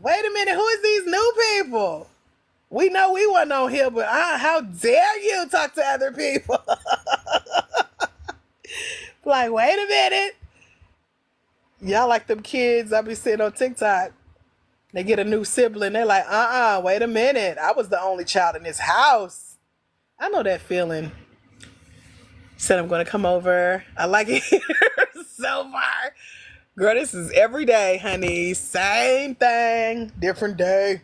wait a minute, who is these new people? We know we wasn't on here, but how dare you talk to other people? Like, wait a minute. Y'all like them kids I be seeing on TikTok. They get a new sibling. They're like, wait a minute. I was the only child in this house. I know that feeling. Said I'm going to come over. I like it here so far. Girl, this is every day, honey. Same thing, different day.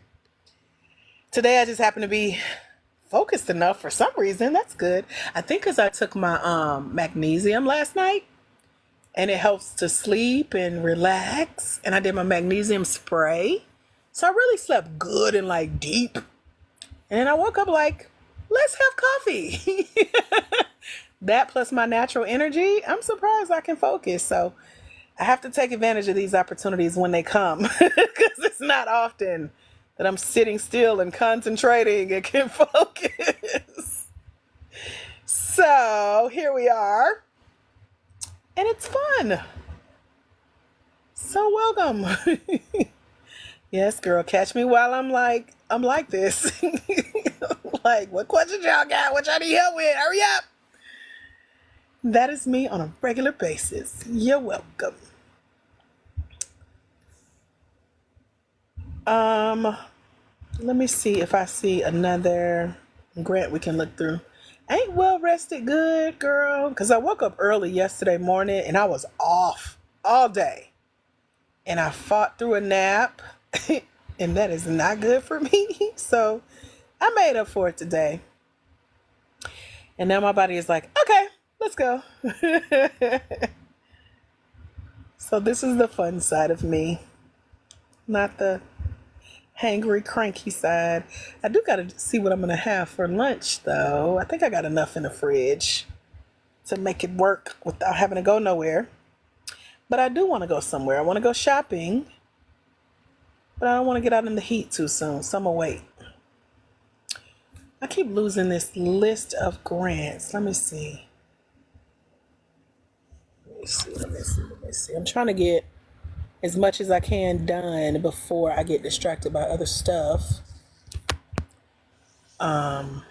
Today I just happen to be focused enough for some reason. That's good. I think because I took my magnesium last night. And it helps to sleep and relax. And I did my magnesium spray. So I really slept good and like deep. And then I woke up like, Let's have coffee. That plus my natural energy, I'm surprised I can focus. So I have to take advantage of these opportunities when they come because it's not often that I'm sitting still and concentrating and can focus. So here we are, and it's fun. So welcome. Yes, girl, catch me while I'm like this. Like, what questions y'all got? What y'all need help with? Hurry up. That is me on a regular basis. You're welcome. Let me see if I see another grant we can look through. Ain't well rested good, girl. Because I woke up early yesterday morning and I was off all day. And I fought through a nap. And that is not good for me. So I made up for it today. And now my body is like, okay, let's go. So this is the fun side of me, not the hangry, cranky side. I do got to see what I'm going to have for lunch, though. I think I got enough in the fridge to make it work without having to go nowhere. But I do want to go somewhere. I want to go shopping, but I don't want to get out in the heat too soon, so I'm going to wait. I keep losing this list of grants. Let me see. Let me see. I'm trying to get as much as I can done before I get distracted by other stuff. And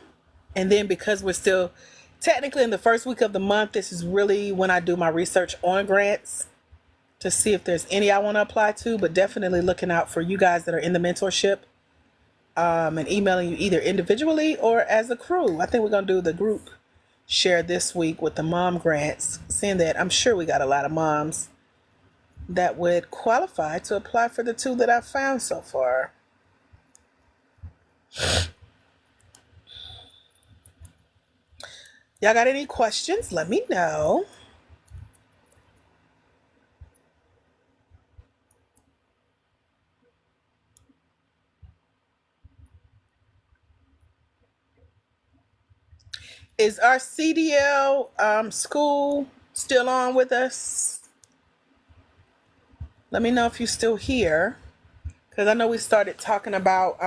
then because we're still technically in the first week of the month, this is really when I do my research on grants to see if there's any I want to apply to, but definitely looking out for you guys that are in the mentorship, and emailing you either individually or as a crew. I think we're going to do the group share this week with the mom grants, seeing that I'm sure we got a lot of moms that would qualify to apply for the two that I've found so far. Y'all got any questions? Let me know. Is our CDL school still on with us? Let me know if you're still here, because I know we started talking about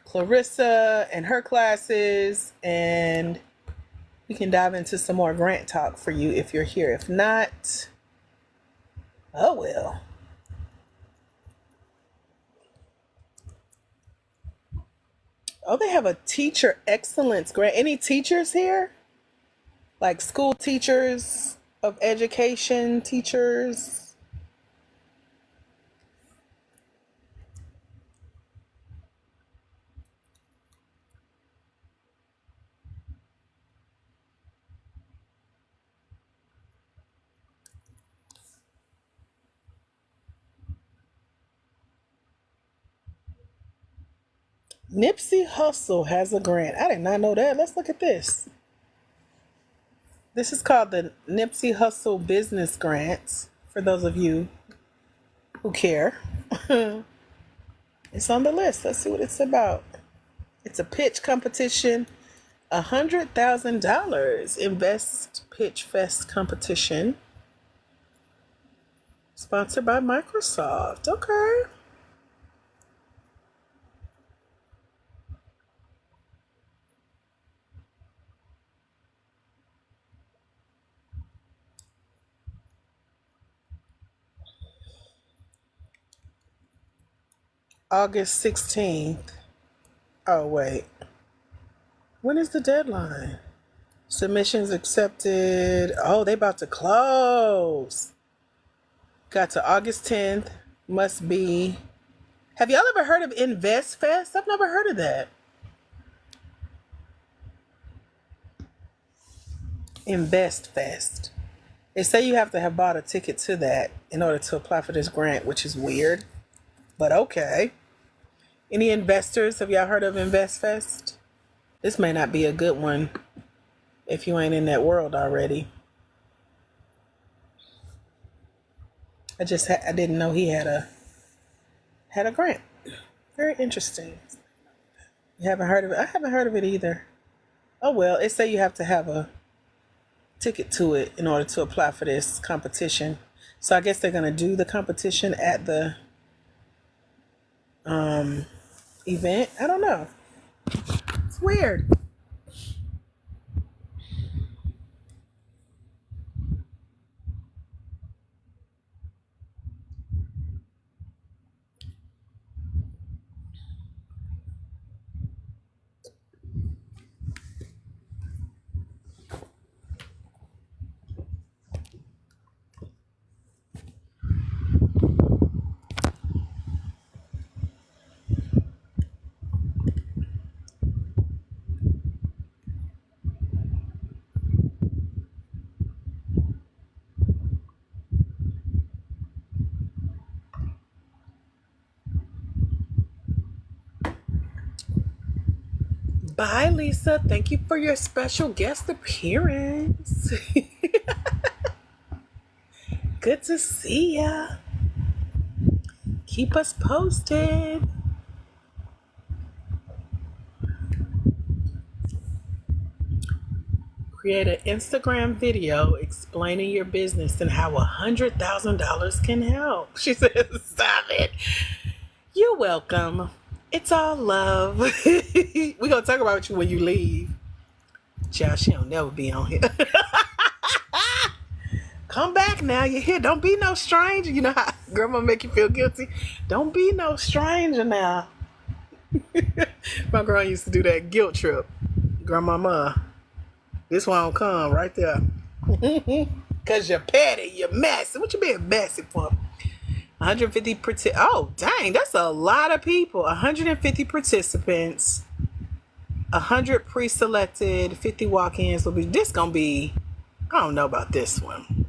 Clarissa and her classes, and we can dive into some more grant talk for you if you're here. If not, oh well. Oh, they have a teacher excellence grant. Any teachers here? Like school teachers of education, teachers? Nipsey Hussle has a grant. I did not know that. Let's look at this. This is called the Nipsey Hussle Business Grants, for those of you who care. It's on the list. Let's see what it's about. It's a pitch competition, $100,000 Invest Pitch Fest competition, sponsored by Microsoft. Okay. August 16th. Oh, wait. When is the deadline? Submissions accepted. Oh, they about to close. Got to August 10th. Must be. Have y'all ever heard of Invest Fest? I've never heard of that. Invest Fest. They say you have to have bought a ticket to that in order to apply for this grant, which is weird. But okay. Any investors? Have y'all heard of Invest Fest? This may not be a good one if you ain't in that world already. I didn't know he had a grant. Very interesting. You haven't heard of it? I haven't heard of it either. Oh well, it say you have to have a ticket to it in order to apply for this competition. So I guess they're gonna do the competition at the event. I don't know. It's weird. Bye, Lisa. Thank you for your special guest appearance. Good to see ya. Keep us posted. Create an Instagram video explaining your business and how $100,000 can help. She says, stop it. You're welcome. It's all love. We're going to talk about you when you leave. Child, she don't never be on here. Come back now. You're here. Don't be no stranger. You know how grandma make you feel guilty? Don't be no stranger now. My grandma used to do that guilt trip. Grandmama, this one don't come right there. Because you're petty. You're messy. What you being messy for? 150 oh dang, that's a lot of people. 150 participants, 100 pre-selected, 50 walk-ins. This gonna be, I don't know about this one.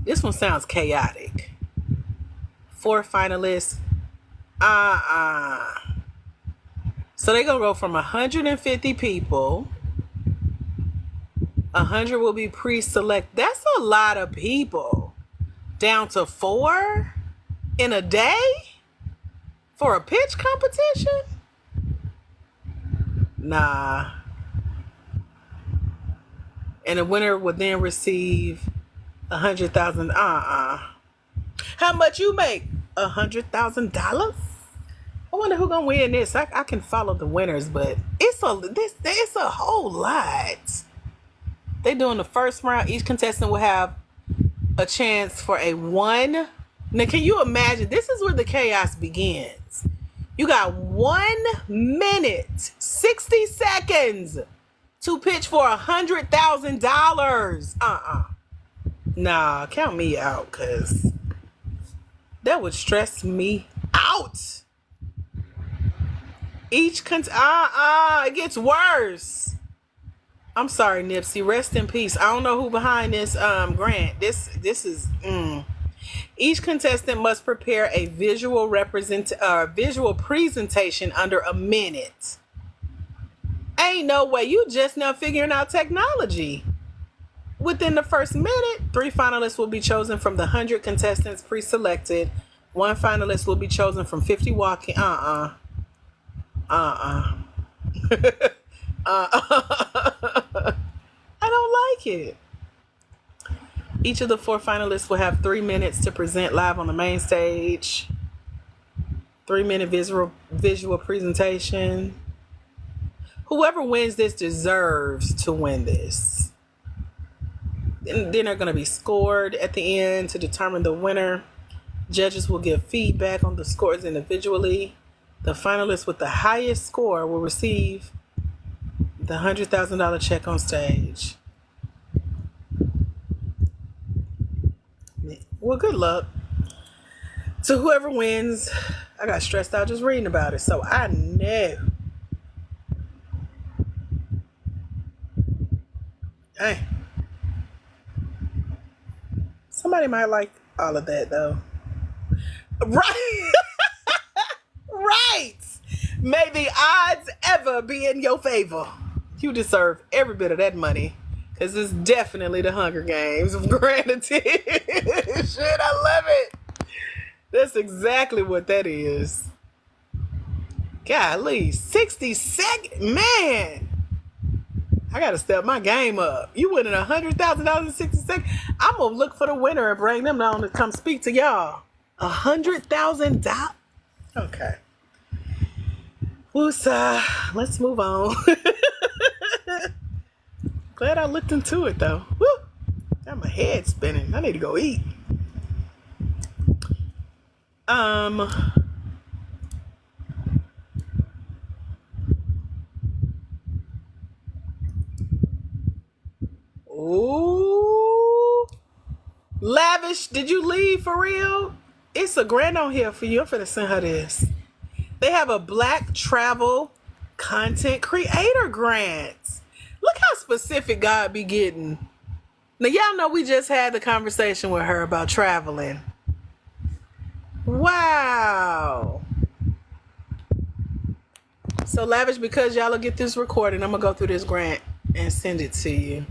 This one sounds chaotic. 4 finalists. So they gonna go from 150 people. 100 will be pre-select. That's a lot of people. Down to 4 in a day for a pitch competition? Nah. And the winner would then receive $100,000. How much you make? $100,000? I wonder who gonna win this. I can follow the winners, but it's a whole lot. They doing the first round. Each contestant will have a chance for a one. Now, can you imagine? This is where the chaos begins. You got 1 minute, 60 seconds to pitch for $100,000. Nah, count me out, cause that would stress me out. It gets worse. I'm sorry, Nipsey. Rest in peace. I don't know who behind this grant. This is. Each contestant must prepare a visual presentation under a minute. Ain't no way. You just now figuring out technology. Within the first minute, 3 finalists will be chosen from the 100 contestants pre-selected. 1 finalist will be chosen from 50 walking. I don't like it. Each of the 4 finalists will have 3 minutes to present live on the main stage. 3-minute visual presentation. Whoever wins this deserves to win this. Then they're going to be scored at the end to determine the winner. Judges will give feedback on the scores individually. The finalists with the highest score will receive the $100,000 check on stage. Well, good luck to whoever wins. I got stressed out just reading about it, so I know. Hey, somebody might like all of that though. Right. Right. May the odds ever be in your favor. You deserve every bit of that money, because it's definitely the Hunger Games of gratitude. Shit, I love it. That's exactly what that is. Golly, 60 seconds. Man, I got to step my game up. You winning $100,000 in 60 seconds. I'm going to look for the winner and bring them down to come speak to y'all. $100,000. Okay. Woosah. Let's move on. Glad I looked into it though. Woo! Got my head spinning. I need to go eat. Ooh. Lavish, did you leave for real? It's a grant on here for you. I'm finna send her this. They have a Black Travel Content Creator Grant. Look how specific God be getting. Now, y'all know we just had the conversation with her about traveling. Wow. So, Lavish, because y'all will get this recording, I'm going to go through this grant and send it to you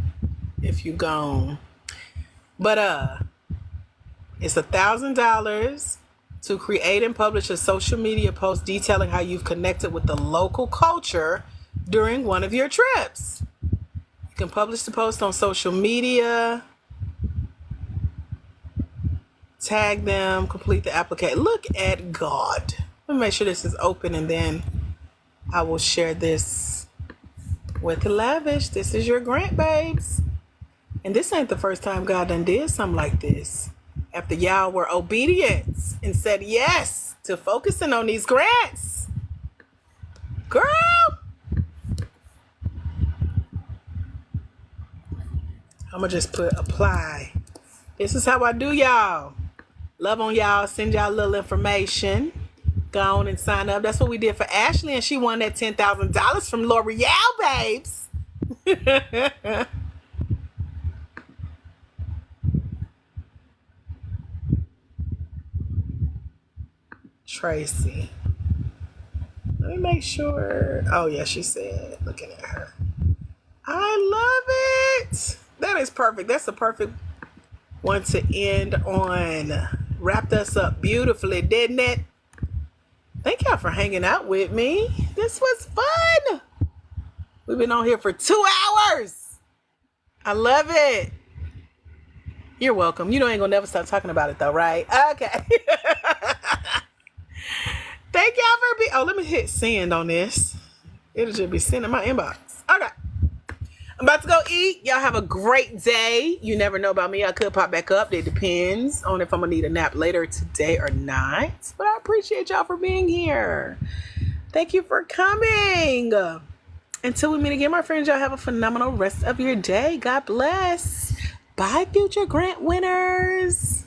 if you gone. But, it's $1,000 to create and publish a social media post detailing how you've connected with the local culture during one of your trips. You can publish the post on social media, tag them, complete the application. Look at God. Let me make sure this is open and then I will share this with Lavish. This is your grant, babes. And this ain't the first time God done did something like this. After y'all were obedient and said yes to focusing on these grants. Girl. I'm going to just put apply. This is how I do, y'all. Love on y'all. Send y'all a little information. Go on and sign up. That's what we did for Ashley, and she won that $10,000 from L'Oreal, babes. Tracy. Let me make sure. Oh, yeah, she said, looking at her. I love it. That is perfect. That's a perfect one to end on. Wrapped us up beautifully, didn't it? Thank y'all for hanging out with me. This was fun. We've been on here for 2 hours. I love it. You're welcome. You know I ain't gonna never stop talking about it though, right? Okay. Thank y'all for being. Oh, let me hit send on this. It'll just be sent in my inbox. Okay. I'm about to go eat. Y'all have a great day. You never know about me. I could pop back up. It depends on if I'm going to need a nap later today or not. But I appreciate y'all for being here. Thank you for coming. Until we meet again, my friends, y'all have a phenomenal rest of your day. God bless. Bye, future grant winners.